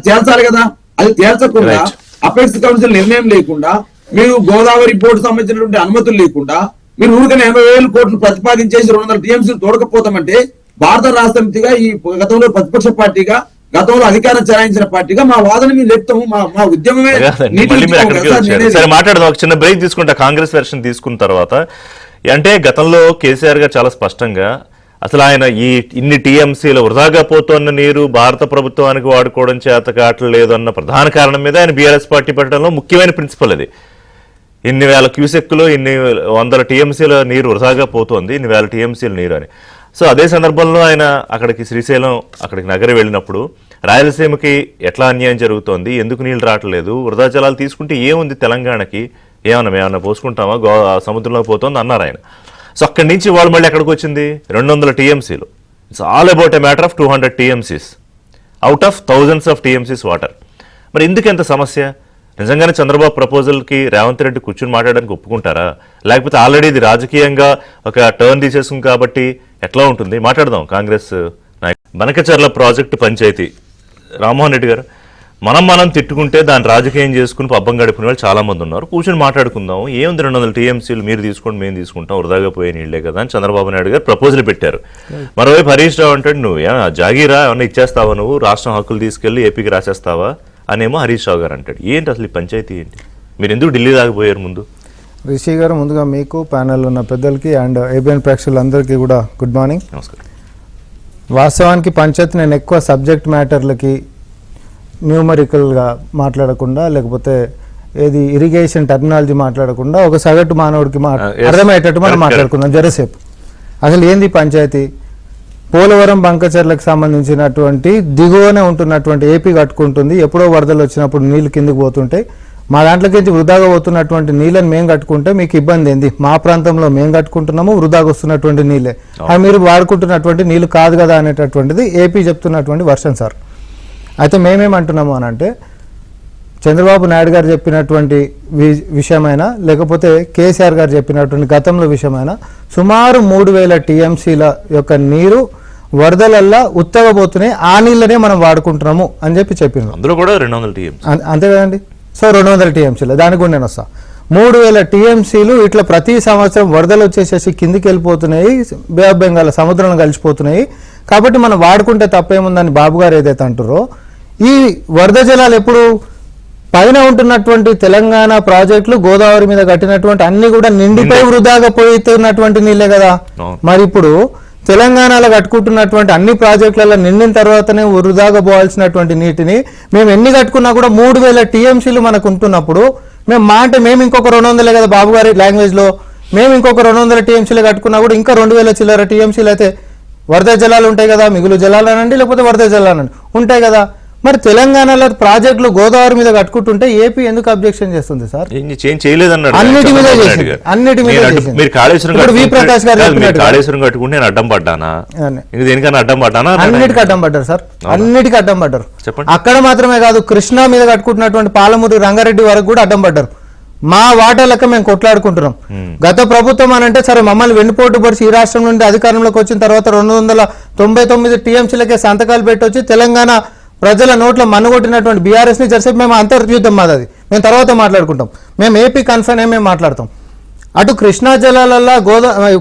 తేల్చాలి కదా. అది తేల్చకుండా Right. అపెక్స్ కౌన్సిల్ నిర్ణయం లేకుండా మీరు గోదావరి బోర్డు సంబంధించినటువంటి అనుమతులు లేకుండా మీరు ఊరికనే 80,000 కోట్లు ప్రతిపాదించేసి 200 TMC తోడకపోతామంటే భారత రాష్ట్ర సమితిగా ఈ గతంలో ప్రతిపక్ష పార్టీగా గతంలో అధికారం చెలాయించిన పార్టీగా మా వాదన మేము చెప్తాము. మా ఉద్యమమే కాదండి, నీటి మళ్ళీ మీరు ఉద్యమం అక్కడికి కదా సార్ వచ్చారు. నేనేది. సరే మాట్లాడదాం, ఒక చిన్న బ్రేక్ తీసుకుంటా. కాంగ్రెస్ వెర్షన్ తీసుకున్న తర్వాత అంటే గతంలో కేసీఆర్ గారు చాలా స్పష్టంగా అసలు ఆయన ఇన్ని టీఎంసీలు వృధాగా పోతున్న నీరు భారత ప్రభుత్వానికి వాడుకోవడం చేత కావట్లేదు అన్న ప్రధాన కారణం మీద ఆయన బీఆర్ఎస్ పార్టీ పెట్టడంలో ముఖ్యమైన ప్రిన్సిపల్ అది. ఇన్ని వేల క్యూసెక్కులు, ఇన్ని వందల టీఎంసీల నీరు వృధాగా పోతుంది, ఇన్ని వేల టీఎంసీల నీరు అని. సో అదే సందర్భంలో ఆయన అక్కడికి శ్రీశైలం అక్కడికి నగరం వెళ్ళినప్పుడు రాయలసీమకి ఎట్లా అన్యాయం జరుగుతోంది, ఎందుకు నీళ్ళు రావట్లేదు, వృధా జలాలు తీసుకుంటే ఏముంది తెలంగాణకి, ఏమన్నా పోసుకుంటామా, సముద్రంలో పోతుంది అన్నారు ఆయన. సో అక్కడి నుంచి వాళ్ళు మళ్ళీ ఎక్కడికి వచ్చింది 200 టీఎంసీలు. It's all about a matter of 200 TMCs out of thousands of TMCs water. మరి ఎందుకు ఎంత సమస్య? నిజంగానే చంద్రబాబు ప్రపోజల్కి రేవంత్ రెడ్డి కూర్చుని మాట్లాడడానికి ఒప్పుకుంటారా, లేకపోతే ఆల్రెడీ ఇది రాజకీయంగా ఒక టర్న్ తీసేసుకుంది కాబట్టి ఎట్లా ఉంటుంది? మాట్లాడదాం. కాంగ్రెస్ నాయకుడు బనకచర్ల ప్రాజెక్టు పంచాయతీ రామ్మోహన్ రెడ్డి గారు, మనం తిట్టుకుంటే దాన్ని రాజకీయం చేసుకుని పబ్బం గడిపిన వాళ్ళు చాలా మంది ఉన్నారు. కూర్చొని మాట్లాడుకుందాం, ఏముంది 200 TMCలు మీరు తీసుకోండి, మేము తీసుకుంటాం, వృధాగా పోయే నీళ్లే కదా అని చంద్రబాబు నాయుడు గారు ప్రపోజల్ పెట్టారు. మరోవైపు హరీష్ రావు అంటాడు, నువ్వు జాగీరా ఏమన్నా ఇచ్చేస్తావా, నువ్వు రాష్ట్రం హక్కులు తీసుకెళ్లి ఏపీకి రాసేస్తావా అనేమో హరీష్ రావు గారు అంటాడు. ఏంటి అసలు ఈ పంచాయతీ ఏంటి? మీరు ఎందుకు ఢిల్లీ దాకపోయారు ముందు? రిషి గారు, ముందుగా మీకు ప్యానెల్ ఉన్న పెద్దలకి అండ్ ఏబిఎన్ ప్రేక్షకులందరికీ కూడా గుడ్ మార్నింగ్. నమస్కారం. వాస్తవానికి పంచాయతీ నేను ఎక్కువ సబ్జెక్ట్ మ్యాటర్లకి న్యూమరికల్గా మాట్లాడకుండా, లేకపోతే ఏది ఇరిగేషన్ టెక్నాలజీ మాట్లాడకుండా ఒక సగటు మానవుడికి yes. అర్థమయ్యేటట్టు మనం Correct, మాట్లాడుకుందాం జరసేపు. అసలు ఏంది పంచాయతీ? పోలవరం బంకచర్లకు సంబంధించినటువంటి దిగువనే ఉంటున్నటువంటి ఏపీ కట్టుకుంటుంది. ఎప్పుడో వరదలు వచ్చినప్పుడు నీళ్లు కిందకి పోతుంటాయి. మా దాంట్లోకి వృధాగా పోతున్నటువంటి నీళ్ళని మేము కట్టుకుంటే మీకు ఇబ్బంది ఏంది? మా ప్రాంతంలో మేము కట్టుకుంటున్నాము, వృధాగా వస్తున్నటువంటి నీళ్ళే, అవి మీరు వాడుకుంటున్నటువంటి నీళ్లు కాదు కదా అనేటటువంటిది ఏపీ చెప్తున్నటువంటి వర్షన్ సార్. అయితే మేమేమంటున్నాము అని అంటే, చంద్రబాబు నాయుడు గారు చెప్పినటువంటి విషయమైనా లేకపోతే కేసీఆర్ గారు చెప్పినటువంటి గతంలో విషయమైనా సుమారు 3,000 TMCల యొక్క నీరు వరదలల్లా ఉత్తగబోతున్నాయి, ఆ నీళ్ళనే మనం వాడుకుంటున్నాము అని చెప్పినారు. అందులో కూడా 200 TMC అంతే కదండి. సో 200 TMCలు, దానికి కూడా నేను వస్తా. 3,000 TMCలు ఇట్లా ప్రతి సంవత్సరం వరదలు వచ్చేసేసి కిందికి వెళ్ళిపోతున్నాయి, బే ఆఫ్ బెంగాల్ సముద్రంలో కలిసిపోతున్నాయి. కాబట్టి మనం వాడుకుంటే తప్పేముందని బాబు గారు ఏదైతే అంటారో, ఈ వరద జలాలు ఎప్పుడు పైన ఉంటున్నటువంటి తెలంగాణ ప్రాజెక్టులు గోదావరి మీద కట్టినటువంటి అన్ని కూడా నిండిపోయి వృధాగా పోతున్నటువంటి నీళ్ళే కదా. మరి ఇప్పుడు తెలంగాణలో కట్టుకుంటున్నటువంటి అన్ని ప్రాజెక్టులలో నిండిన తర్వాతనే వృధాగా పోవాల్సినటువంటి నీటిని మేము ఎన్ని కట్టుకున్నా కూడా 3,000 TMCలు మనకు ఉంటున్నప్పుడు మేము ఇంకొక 200 కదా బాబు గారి లాంగ్వేజ్ లో, మేము ఇంకొక 200 TMCలు కట్టుకున్నా కూడా ఇంకా 2,000 చిల్లర TMCలు అయితే వరద జలాలు ఉంటాయి కదా, మిగులు జలాలు అనండి లేకపోతే వరద జలాలు అనండి ఉంటాయి కదా. మరి తెలంగాణలో ప్రాజెక్టులు గోదావరి మీద కట్టుకుంటుంటే ఏపీ ఎందుకు అబ్జెక్షన్ చేస్తుంది సార్? చేయలేదన్నాడు. అన్నిటి మీద చేసింది. మీరు కాళేశ్వరం ఇప్పుడు వి ప్రకాష్ గారు చెప్పినట్టు కాళేశ్వరం కట్టుకుంటే నేను అడ్డం పడ్డానా, ఇంకా దేనికన్నా అడ్డం పడ్డానా? అన్నిటికీ అడ్డం పడ్డారు సార్, అన్నిటికీ అడ్డం పడ్డారు. చెప్పండి. అక్కడ మాత్రమే కాదు, కృష్ణా మీద కట్టుకుంటున్నటువంటి పాలమూరు రంగారెడ్డి వరకు కూడా అడ్డం పడ్డారు. మా వాటా లెక్క మేము కొట్లాడుకుంటున్నాం. గత ప్రభుత్వం అని అంటే సరే మమ్మల్ని వెన్నుపోటు పరిచి ఈ రాష్ట్రం నుండి అధికారంలోకి వచ్చిన తర్వాత 299 TMCలకే సంతకాలు పెట్టొచ్చి తెలంగాణ ప్రజల నోట్లో మన్నుగొట్టినటువంటి బీఆర్ఎస్ ని జరిసేపు మేము అంతర్యుద్ధం మాది, మేము తర్వాత మాట్లాడుకుంటాం. మేము ఏపీ కన్ఫర్మ్ మేము మాట్లాడతాం. అటు కృష్ణా జలాలల్లో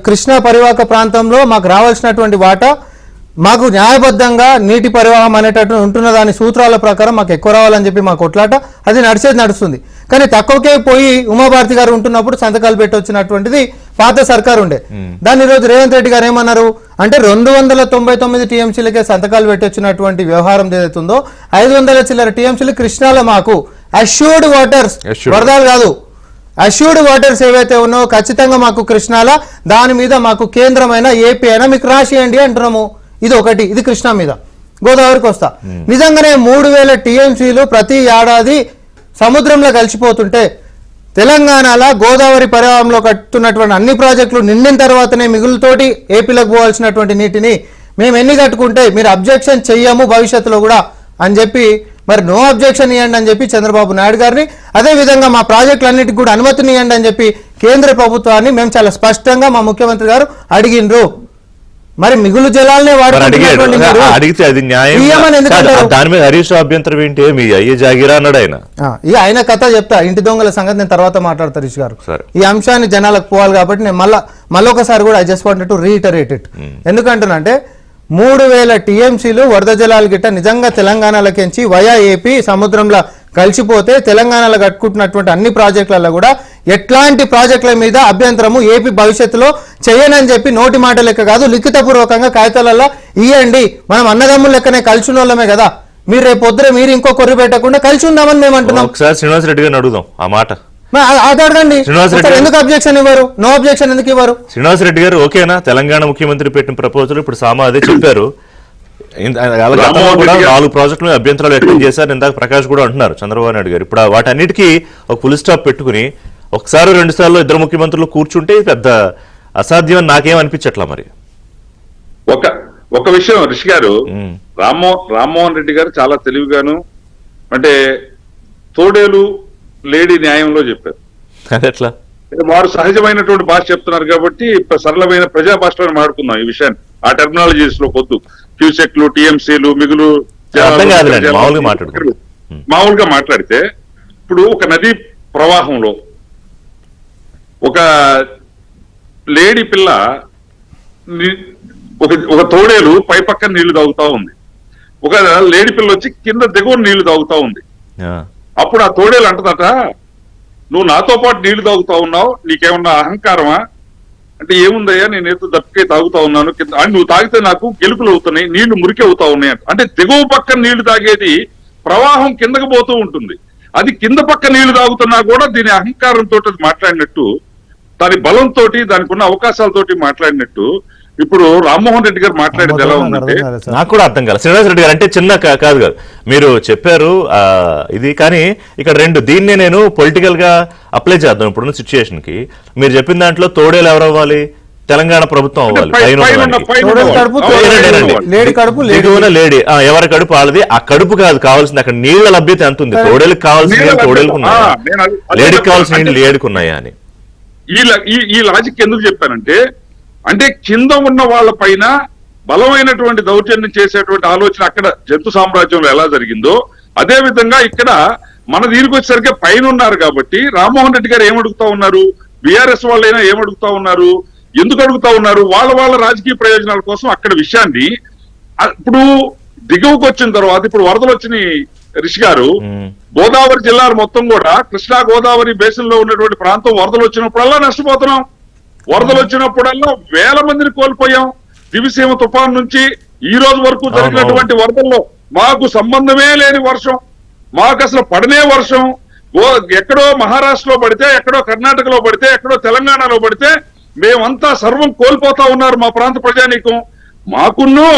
కృష్ణా పరివాహక ప్రాంతంలో మాకు రావాల్సినటువంటి వాటా మాకు న్యాయబద్ధంగా నీటి పరివాహం అనేటట్టు ఉంటున్న దాని సూత్రాల ప్రకారం మాకు ఎక్కువ రావాలని చెప్పి మా కొట్లాట అది నడుస్తుంది. కానీ తక్కువకే పోయి ఉమాభారతి గారు ఉంటున్నప్పుడు సంతకాలు పెట్టొచ్చినటువంటిది పాత సర్కారు ఉండే. దాన్ని ఈరోజు రేవంత్ రెడ్డి గారు ఏమన్నారు అంటే 299 TMCలకే సంతకాలు పెట్టొచ్చినటువంటి వ్యవహారం ఏదైతుందో 500 చిల్లర TMCలు కృష్ణాలో మాకు అష్యూర్డ్ వాటర్స్, వరదలు కాదు, అష్యూర్డ్ వాటర్స్ ఏవైతే ఉన్నాయో ఖచ్చితంగా మాకు కృష్ణాల దాని మీద మాకు కేంద్రమైన ఏపీ అయినా మీకు రాసియండి అంటున్నాము. ఇది ఒకటి. ఇది కృష్ణా మీద. గోదావరికి వస్తా. నిజంగానే 3000 టీఎంసీలు ప్రతి ఏడాది సముద్రంలో కలిసిపోతుంటే తెలంగాణలో గోదావరి పరివాహంలో కట్టుతున్నటువంటి అన్ని ప్రాజెక్టులు నిండిన తర్వాతనే మిగులుతోటి ఏపీలకు పోవాల్సినటువంటి నీటిని మేము ఎన్ని కట్టుకుంటే మీరు అబ్జెక్షన్ చెయ్యము భవిష్యత్తులో కూడా అని చెప్పి మరి నో అబ్జెక్షన్ ఇవ్వండి అని చెప్పి చంద్రబాబు నాయుడు గారిని, అదేవిధంగా మా ప్రాజెక్టులన్నిటికీ కూడా అనుమతిని ఇవ్వండి అని చెప్పి కేంద్ర ప్రభుత్వాన్ని మేము చాలా స్పష్టంగా మా ముఖ్యమంత్రి గారు అడిగినరు. మరి మిగులు జలాలనే అడిగితే అది న్యాయం. దాని మీద హరీష్ రావు అభ్యంతరం ఏంటి? మీ అయ్యే జాగిరా అన్నాడు ఆయన. ఇక ఆయన కథ చెప్తా, ఇంటి దొంగల సంగతి నేను తర్వాత మాట్లాడతా హరీష్ గారు. ఈ అంశాన్ని జనాలకు పోవాలి కాబట్టి నేను మళ్ళొకసారి కూడా I just wanted to reiterate it. ఎందుకంటున్నానంటే 3000 టీఎంసీలు వరద జలాలు గిట్ట నిజంగా తెలంగాణలోకించి వయా ఏపీ సముద్రంలో కలిసిపోతే తెలంగాణలో కట్టుకుంటున్నటువంటి అన్ని ప్రాజెక్టులలో కూడా ఎట్లాంటి ప్రాజెక్టుల మీద అభ్యంతరము ఏపీ భవిష్యత్తులో చేయనని చెప్పి నోటి మాట లెక్క కాదు, లిఖితపూర్వకంగా కాగితాలలో ఇవ్వండి. మనం అన్నదమ్ముల లెక్కనే కలిసి ఉన్నోళ్ళమే కదా. మీరు రేపు పొద్దున మీరు ఇంకో కొర్రి పెట్టకుండా కలిసి ఉందామని మేము అంటున్నాం. ఒకసారి శ్రీనివాస్ రెడ్డి గారిని అడుగుదాం ఆ మాట. అడగండి. ఎందుకు అబ్జెక్షన్ ఇవ్వరు? నో అబ్జెక్షన్ ఎందుకు ఇవ్వరు? శ్రీనివాస్ రెడ్డి గారు ఓకేనా? తెలంగాణ ముఖ్యమంత్రి పెట్టిన ప్రపోజల్ ఇప్పుడు సామా అదే చెప్పారు. కూడా 4 ప్రాజెక్టులు అభ్యంతరాలు వ్యక్తం చేశారు. ఇందాక ప్రకాష్ కూడా అంటున్నారు చంద్రబాబు నాయుడు గారు. ఇప్పుడు వాటన్నిటికీ ఒక ఫుల్ స్టాప్ పెట్టుకుని ఒకసారి 2 సార్లు ఇద్దరు ముఖ్యమంత్రులు కూర్చుంటే పెద్ద అసాధ్యం అని నాకేం అనిపించట్లా. మరి ఒక విషయం రిషి గారు, రామ్మోహన్ రెడ్డి గారు చాలా తెలివిగాను అంటే తోడేలు లేడీ న్యాయంలో చెప్పారు. అది ఎట్లా? వారు సహజమైనటువంటి భాష చెప్తున్నారు కాబట్టి సరళమైన ప్రజా భాషలో మాట్లాడుకుందాం ఈ విషయాన్ని. ఆ టెర్మినాలజీస్ లో కొద్దు క్యూసెక్లు, టీఎంసీలు, మిగులు మామూలుగా మాట్లాడితే ఇప్పుడు ఒక నదీ ప్రవాహంలో ఒక లేడీ పిల్ల ఒక తోడేలు పై పక్కన నీళ్లు తాగుతా ఉంది, ఒక లేడీ పిల్ల వచ్చి కింద దిగువ నీళ్లు తాగుతా ఉంది. అప్పుడు ఆ తోడేలు అంటదట, నువ్వు నాతో పాటు నీళ్లు తాగుతా ఉన్నావు, నీకేమన్నా అహంకారమా అంటే ఏముందయ్యా, నేను ఏదో దప్పికే తాగుతా ఉన్నాను, నువ్వు తాగితే నాకు గెలుపులు అవుతున్నాయి, నీళ్లు మురికి అవుతా ఉన్నాయి అంటే దిగువ పక్క నీళ్లు తాగేది ప్రవాహం కిందకు పోతూ ఉంటుంది. అది కింద పక్క నీళ్లు తాగుతున్నా కూడా దీని అహంకారంతో మాట్లాడినట్టు, దాని బలంతో దానికి ఉన్న అవకాశాలతోటి మాట్లాడినట్టు ఇప్పుడు రామ్మోహన్ రెడ్డి గారు మాట్లాడేది ఎలా ఉందంటే నాకు కూడా అర్థం కాదు. శ్రీనివాస్ రెడ్డి గారు అంటే చిన్న కాదు మీరు చెప్పారు ఇది, కానీ ఇక్కడ 2 దీన్నే నేను పొలిటికల్ గా అప్లై చేద్దాం ఇప్పుడున్న సిచ్యుయేషన్ కి. మీరు చెప్పిన దాంట్లో తోడేలు ఎవరు అవ్వాలి? తెలంగాణ ప్రభుత్వం అవ్వాలి. లేడీ ఎవరి కడుపు వాళ్ళది. ఆ కడుపు కాదు కావాల్సింది, అక్కడ నీళ్ల లభ్యత ఎంత ఉంది? తోడేలకు కావాల్సిన తోడేలకు ఉన్నాయా, లేడీకి కావాల్సిన నీళ్లు లేడీకి ఉన్నాయా అని ఈ లాజిక్ ఎందుకు చెప్పానంటే, అంటే కింద ఉన్న వాళ్ళ పైన బలమైనటువంటి దౌర్జన్యం చేసేటువంటి ఆలోచన అక్కడ జంతు సామ్రాజ్యంలో ఎలా జరిగిందో అదే విధంగా ఇక్కడ మన దీనికి వచ్చేసరికి పైన ఉన్నారు కాబట్టి రామ్మోహన్ రెడ్డి గారు ఏమడుగుతా ఉన్నారు, బీఆర్ఎస్ వాళ్ళైనా ఏమడుగుతా ఉన్నారు, ఎందుకు అడుగుతా ఉన్నారు? వాళ్ళ రాజకీయ ప్రయోజనాల కోసం అక్కడ విషయాన్ని ఇప్పుడు దిగువకు వచ్చిన తర్వాత ఇప్పుడు వరదలు వచ్చినాయి రిషి గారు. గోదావరి జిల్లాలు మొత్తం కూడా కృష్ణా గోదావరి బేసిన్ లో ఉన్నటువంటి ప్రాంతం వరదలు వచ్చినప్పుడల్లా నష్టపోతున్నాం. వరదలు వచ్చినప్పుడల్లా 1000 మందిని కోల్పోయాం. దివిసీమ తుఫాన్ నుంచి ఈ రోజు వరకు జరిగినటువంటి వరదల్లో మాకు సంబంధమే లేని వర్షం, మాకు అసలు పడనే వర్షం. ఎక్కడో మహారాష్ట్రలో పడితే, ఎక్కడో కర్ణాటకలో పడితే, ఎక్కడో తెలంగాణలో పడితే మేమంతా సర్వం కోల్పోతా ఉన్నారు మా ప్రాంత ప్రజానీకం. మాకున్ను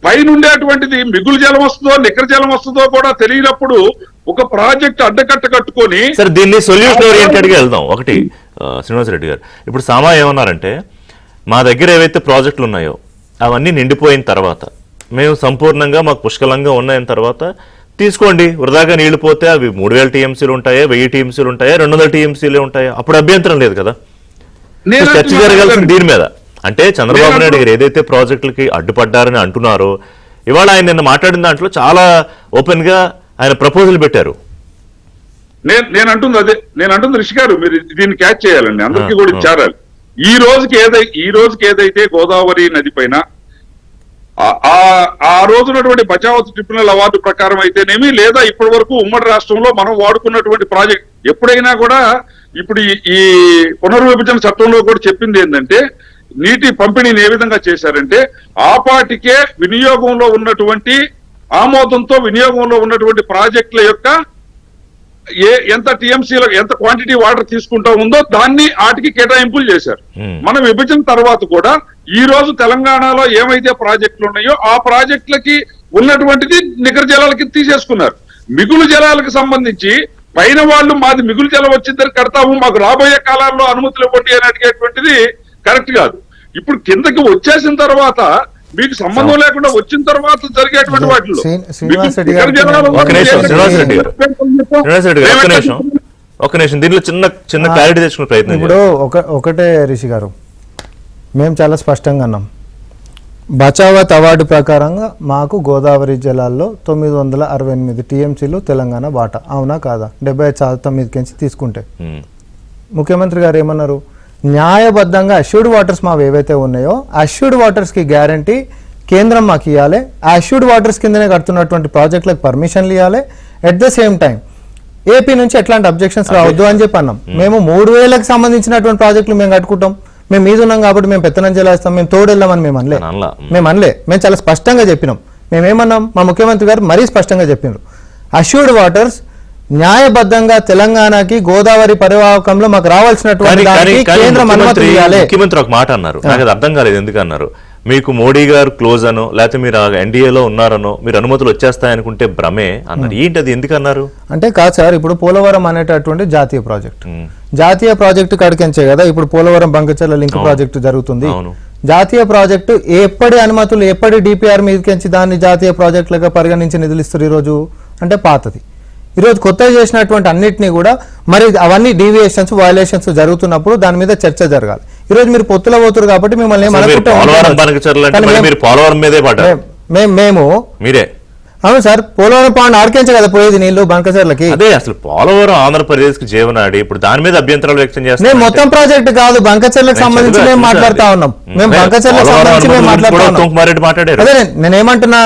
పైనుండేటువంటిది మిగులు జలం వస్తుందో నికర జలం వస్తుందో కూడా తెలియనప్పుడు ఒక ప్రాజెక్ట్ అడ్డకట్ట కట్టుకొని సరే దీన్ని సొల్యూషన్ ఓరియంటెడ్ గా వెళ్దాం. ఒకటి శ్రీనివాస్ రెడ్డి గారు, ఇప్పుడు సామా ఏమన్నారంటే మా దగ్గర ఏవైతే ప్రాజెక్టులు ఉన్నాయో అవన్నీ నిండిపోయిన తర్వాత మేము సంపూర్ణంగా మాకు పుష్కలంగా ఉన్నాయన్న తర్వాత తీసుకోండి, వృధాగా నీళ్లు పోతే అవి 3000 టీఎంసీలు ఉంటాయా, 1000 టీఎంసీలు ఉంటాయా, 200 టీఎంసీలు ఉంటాయా, అప్పుడు అభ్యంతరం లేదు కదా. చర్చ జరగాల్సిన దీని మీద అంటే చంద్రబాబు నాయుడు గారు ఏదైతే ప్రాజెక్టులకి అడ్డుపడ్డారని అంటున్నారో ఇవాళ ఆయన నిన్న మాట్లాడిన దాంట్లో చాలా ఓపెన్ గా ఆయన ప్రపోజల్ పెట్టారు. నేను అంటుంది రిషి గారు, మీరు దీన్ని క్యాచ్ చేయాలండి, అందరికీ కూడా ఇచ్చారాలి. ఈ రోజుకి ఏదైతే గోదావరి నది పైన ఆ రోజునటువంటి బచావత్ ట్రిబ్యునల్ అవార్డు ప్రకారం అయితేనేమి, లేదా ఇప్పటి వరకు ఉమ్మడి రాష్ట్రంలో మనం వాడుకున్నటువంటి ప్రాజెక్ట్ ఎప్పుడైనా కూడా ఇప్పుడు ఈ పునర్విభజన చట్టంలో కూడా చెప్పింది ఏంటంటే నీటి పంపిణీని ఏ విధంగా చేశారంటే ఆపాటికే వినియోగంలో ఉన్నటువంటి ఆమోదంతో వినియోగంలో ఉన్నటువంటి ప్రాజెక్టుల యొక్క ఎంత టీఎంసీలో ఎంత క్వాంటిటీ వాటర్ తీసుకుంటా ఉందో దాన్ని వాటికి కేటాయింపులు చేశారు. మన విభజన తర్వాత కూడా ఈ రోజు తెలంగాణలో ఏమైతే ప్రాజెక్టులు ఉన్నాయో ఆ ప్రాజెక్టులకి ఉన్నటువంటిది నికర జలాలకి తీసేసుకున్నారు. మిగులు జలాలకు సంబంధించి పైన వాళ్ళు మాది మిగులు జలం వచ్చిందని కడతాము, మాకు రాబోయే కాలాల్లో అనుమతులు ఇవ్వండి అని అడిగేటువంటిది కరెక్ట్ కాదు. ఇప్పుడు కిందకి వచ్చేసిన తర్వాత మీకు సంబంధం లేకుండా వచ్చిన తర్వాత జరిగేటువంటి వాటిలో ఒక నిమిషం దీనిలో చిన్న క్లారిటీ తెచ్చుకునే ప్రయత్నం. ఇప్పుడు ఒకటే రిషి గారు, మేము చాలా స్పష్టంగా అన్నాం, బచావత్ అవార్డు ప్రకారంగా మాకు గోదావరి జలాల్లో 968 టీఎంసీలు తెలంగాణ వాటా, అవునా కాదా? 75% మీదకించి తీసుకుంటే ముఖ్యమంత్రి గారు ఏమన్నారు, న్యాయబద్ధంగా అష్యూర్డ్ వాటర్స్ మావి ఏవైతే ఉన్నాయో అష్యూర్డ్ వాటర్స్కి గ్యారంటీ కేంద్రం మాకు ఇవ్వాలి, ఆ అష్యూర్డ్ వాటర్స్ కిందనే కడుతున్నటువంటి ప్రాజెక్టులకు పర్మిషన్లు ఇవ్వాలి. At the same time AP నుంచి ఎట్లాంటి అబ్జెక్షన్స్ రావద్దు అని చెప్పి అన్నాం. మేము 3000కి సంబంధించినటువంటి ప్రాజెక్టులు మేము కట్టుకుంటాం, మేము మీద ఉన్నాం కాబట్టి మేము పెత్తనం చేస్తాం, మేము తోడెళ్ళామని మేము అనలే. మేము చాలా స్పష్టంగా చెప్పినాం. మేమేమన్నాం, మా ముఖ్యమంత్రి గారు మరీ స్పష్టంగా చెప్పినారు, అష్యూర్డ్ వాటర్స్ న్యాయబద్ధంగా తెలంగాణకి గోదావరి పరివాహకంలో మాకు రావాల్సినటువంటి కేంద్రం అనుమతి ఇవ్వాలి. ముఖ్యమంత్రి ఒక మాట అన్నారు, నాకు అది అర్థం కాలేదు ఎందుకు అన్నారు. మీకు మోడీ గారు క్లోజ్ అనో లేకపోతే మీరు ఎన్డీఏలో ఉన్నారనో మీరు అనుమతులు వచ్చేస్తాయనుకుంటే భ్రమే అన్నారు. ఏంటి అది ఎందుకు అన్నారు అంటే, కాదు సార్, ఇప్పుడు పోలవరం అనేటటువంటి జాతీయ ప్రాజెక్టు కడికించే కదా ఇప్పుడు పోలవరం బంకచర్ల లింక్ ప్రాజెక్టు జరుగుతుంది. జాతీయ ప్రాజెక్టు ఎప్పటి అనుమతులు ఎప్పటి డిపిఆర్ మీదకించి దాన్ని జాతీయ ప్రాజెక్టులుగా పరిగణించి నిధులు ఇస్తారు ఈరోజు అంటే పాతది. ఈరోజు కొత్తగా చేసినటువంటి అన్నిటినీ కూడా మరి అవన్నీ డీవియేషన్స్ వయలేషన్స్ జరుగుతున్నప్పుడు దాని మీద చర్చ జరగాలి. ఈరోజు మీరు పొత్తులో పోతున్నారు కాబట్టి మిమ్మల్ని మేము అవును సార్, పోలవరం పాండ్ ఆడికించే కదా పోయేది నీళ్లు బంకచర్లకి. అదే అసలు పోలవరం ఆంధ్రప్రదేశ్ కి జీవనాడి, ఇప్పుడు దాని మీద అభ్యంతరాలు వ్యక్తం చేస్తాం. మేము మొత్తం ప్రాజెక్ట్ కాదు, బంకచర్లకు సంబంధించి మేము మాట్లాడుతా ఉన్నాం. మేము బంకచర్లకు సంబంధించి మేము మాట్లాడుతున్నాం. అదే నేనేమంటున్నా,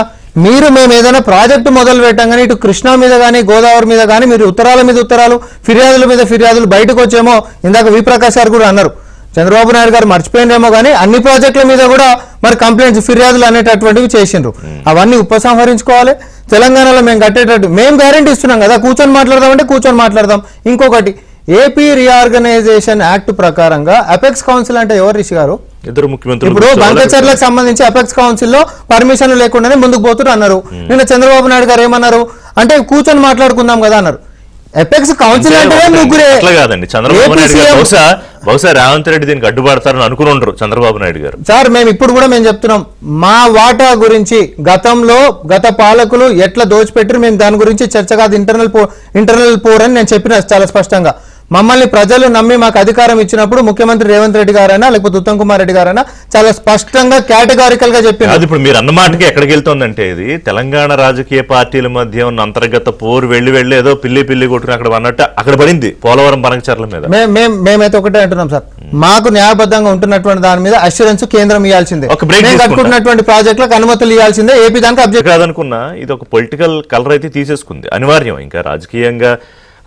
మేము ఏదైనా ప్రాజెక్టు మొదలు పెట్టంగానే ఇటు కృష్ణా మీద కానీ గోదావరి మీద కానీ మీరు ఉత్తరాల మీద ఉత్తరాలు ఫిర్యాదుల మీద ఫిర్యాదులు బయటకు వచ్చేమో. ఇందాక వి ప్రకాష్ గారు కూడా అన్నారు, చంద్రబాబు నాయుడు గారు మర్చిపోయినేమో కానీ అన్ని ప్రాజెక్టుల మీద కూడా మరి కంప్లైంట్స్ ఫిర్యాదులు అనేటటువంటివి చేసిండ్రు. అవన్నీ ఉపసంహరించుకోవాలి. తెలంగాణలో మేము కట్టేటట్టు మేము గ్యారెంటీ ఇస్తున్నాం కదా, కూర్చొని మాట్లాడదామంటే కూర్చొని మాట్లాడదాం. ఇంకొకటి, ఏపీ రీఆర్గనైజేషన్ యాక్ట్ ప్రకారంగా అపెక్స్ కౌన్సిల్ అంటే ఎవరు రిషి గారు? ఇద్దరు ముఖ్యమంత్రులు. ఇప్పుడు బంకచర్లకు సంబంధించి అపెక్స్ కౌన్సిల్ లో పర్మిషన్లు లేకుండానే ముందుకు పోతున్నారు అన్నారు. నిన్న చంద్రబాబు నాయుడు గారు ఏమన్నారు అంటే కూర్చొని మాట్లాడుకుందాం కదా అన్నారు. అపెక్స్ కౌన్సిల్ అంటే ముగ్గురే కాదండి. చంద్రబాబు నాయుడు గారు బహుశా రేవంత్ రెడ్డి దీనికి అడ్డుపడతారని అనుకున్నారు చంద్రబాబు నాయుడు గారు. సార్ మేము ఇప్పుడు కూడా మేము చెప్తున్నాం, మా వాటా గురించి గతంలో గత పాలకులు ఎట్లా దోచిపెట్టారు మేము దాని గురించి చర్చ కాదు, ఇంటర్నల్ పోర్ అని నేను చెప్పిన చాలా స్పష్టంగా. మమ్మల్ని ప్రజలు నమ్మి మాకు అధికారం ఇచ్చినప్పుడు ముఖ్యమంత్రి రేవంత్ రెడ్డి గారైనా లేకపోతే ఉత్తమ్ కుమార్ రెడ్డి గారైనా చాలా స్పష్టంగా కేటగారికల్ గా చెప్పారు. ఇప్పుడు మీరు అన్నమాటకి ఎక్కడికి వెళ్తుందంటే, ఇది తెలంగాణ రాజకీయ పార్టీల మధ్య ఉన్న అంతర్గత పోరు వెళ్ళి ఏదో పిల్లి కొట్టుకుని అక్కడ అన్నట్టు అక్కడ పడింది పోలవరం బంకచర్ల మీద. మేమైతే ఒకటే అంటున్నాం సార్, మాకు న్యాయబద్ధంగా ఉంటున్నటువంటి దాని మీద అష్యూరెన్స్ కేంద్రం ఇవ్వాల్సిందే, కట్టుకుంటున్నటువంటి ప్రాజెక్టులకు అనుమతులు ఇవ్వాల్సిందే. ఏపీ దానికి అబ్జెక్ట్ కాదనుకున్నా ఇది ఒక పొలిటికల్ కలర్ అయితే తీసేసుకుంది, అనివార్యం. ఇంకా రాజకీయంగా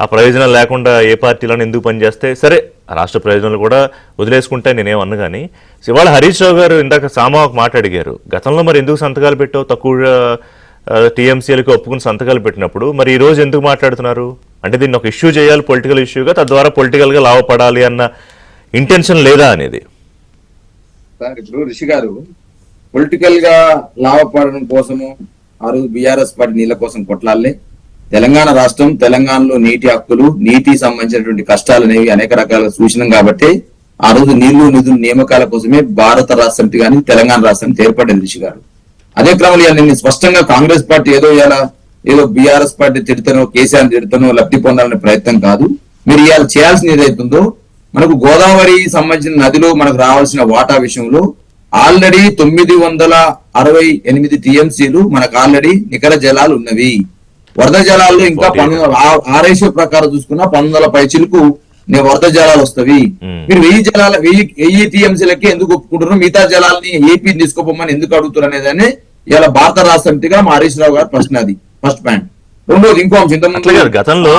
ఆ ప్రయోజనాలు లేకుండా ఏ పార్టీలను ఎందుకు పనిచేస్తే సరే, రాష్ట్ర ప్రయోజనాలు కూడా వదిలేసుకుంటే నేనేమన్నా. కానీ ఇవాళ హరీష్ రావు గారు ఇందాక సామా ఒక మాట అడిగారు, గతంలో మరి ఎందుకు సంతకాలు పెట్టావు, తక్కువ టీఎంసీలకు ఒప్పుకుని సంతకాలు పెట్టినప్పుడు మరి ఈ రోజు ఎందుకు మాట్లాడుతున్నారు అంటే దీన్ని ఒక ఇష్యూ చేయాలి, పొలిటికల్ ఇష్యూగా, తద్వారా పొలిటికల్గా లాభపడాలి అన్న ఇంటెన్షన్ లేదా అనేది. సార్ ఇప్పుడు రిషి గారు పొలిటికల్ గా లాభపడడం కోసము ఆ రోజు బీఆర్ఎస్ పార్టీ నీళ్ళ కోసం కొట్లాలే. తెలంగాణ రాష్ట్రం, తెలంగాణలో నీటి హక్కులు, నీటికి సంబంధించినటువంటి కష్టాలు అనేవి అనేక రకాలుగా చూసినాం కాబట్టి ఆ రోజు నీళ్లు నిధులు నియామకాల కోసమే భారత రాష్ట్రం కానీ తెలంగాణ రాష్ట్రం ఏర్పడింది రిషి గారు. అదే క్రమంలో నేను స్పష్టంగా కాంగ్రెస్ పార్టీ ఏదో బీఆర్ఎస్ పార్టీ తిడతానో కేసీఆర్ తిడతానో లబ్ధి పొందాలనే ప్రయత్నం కాదు. మీరు ఇవాళ చేయాల్సిన ఏదైతుందో, మనకు గోదావరి సంబంధించిన నదిలో మనకు రావాల్సిన వాటా విషయంలో ఆల్రెడీ 968 టీఎంసీలు మనకు ఆల్రెడీ నికర జలాలు ఉన్నవి. వరద జలాల్లో ఇంకా 6 ప్రకారం చూసుకున్నా 1900 పైచిలకు వరద జలాలు వస్తాయి. మీరు 1000 టీఎంసీలకి ఎందుకు ఒప్పుకుంటున్నారు, మిగతా జలాలని ఏపీ తీసుకోపోమని ఎందుకు అడుగుతారు అనేదాన్ని ఇలా భారత రాష్ట్రానికి మా హరీష్ రావు గారు ప్రశ్న. అది ఫస్ట్ పాయింట్. రెండోది ఇంకో అంశం, గతంలో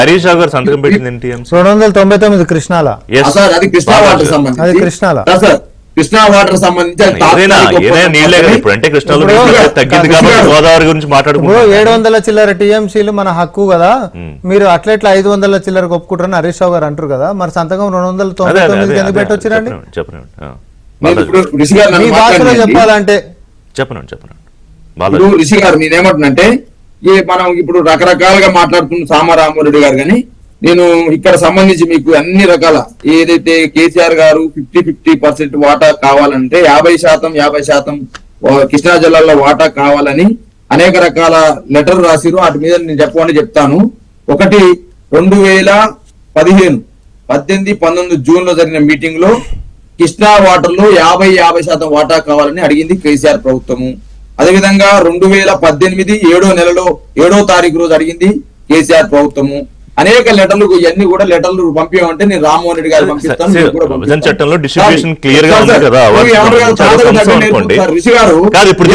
హరీష్ రావు గారు సంతకం పెట్టింది 299 కృష్ణాల. అది కృష్ణా వాటర్ సంబంధించి కృష్ణాల. కృష్ణా వాటర్ సంబంధించి అది ఏదైనా తాత్కాలిక ఏదైనా ఒప్పందం నీళ్ళే కదా మాత్రమే. ఇప్పుడు, అంటే కృష్ణాలో ఇప్పుడు నీళ్ళు తగ్గింది కాబట్టి గోదావరి గురించి ఇప్పుడు మాట్లాడుకుంటున్నాం. 700 చిల్లర టీఎంసీలు మన హక్కు కదా, మీరు అట్లెట్లా 500 చిల్లర ఒప్పుకుంటారని హరీష్ రావు గారు అంటారు కదా, మరి సంతకం 299 ఎందుకు పెట్టొచ్చిరండి? చెప్పనండి నేను ఇప్పుడు రిషి గారు మీ నన్ను భాషలో మాట్లాడండి. చెప్పాలంటే చెప్పనండి ఇప్పుడు రిషి గారు నేనేమంటున్నంటే మనం ఇప్పుడు రకరకాలుగా మాట్లాడుతున్న సామారామరెడ్డి గారు, కానీ నేను ఇక్కడ సంబంధించి మీకు అన్ని రకాల ఏదైతే కేసీఆర్ గారు 50% వాటా కావాలంటే 50% కృష్ణా జిల్లాలో వాటా కావాలని అనేక రకాల లెటర్ రాసిరు. వాటి మీద నేను చెప్పమని చెప్తాను. ఒకటి 2018-19 జూన్ లో జరిగిన మీటింగ్ లో కృష్ణా వాటర్ లో 50% వాటా కావాలని అడిగింది కేసీఆర్ ప్రభుత్వము. అదేవిధంగా 2018 7వ తారీఖు రోజు అడిగింది కేసీఆర్ ప్రభుత్వము. అనేక లెటర్లు ఇవన్నీ కూడా లెటర్లు పంపించమంటే నేను రామ్మోహన్ రెడ్డి గారు పంపిస్తాను. మీరు కూడా విభజన పంపిస్తాను. చట్టంలో డిస్ట్రిబ్యూషన్ క్లియర్ గా సార్, ఉంది కదా, మీరు ఎవరు కాదు, చాలా తాతకు సంవత్సరం దగ్గర అనుకోండి. నేర్పుతారు. రిషి గారు కాదు ఇప్పుడు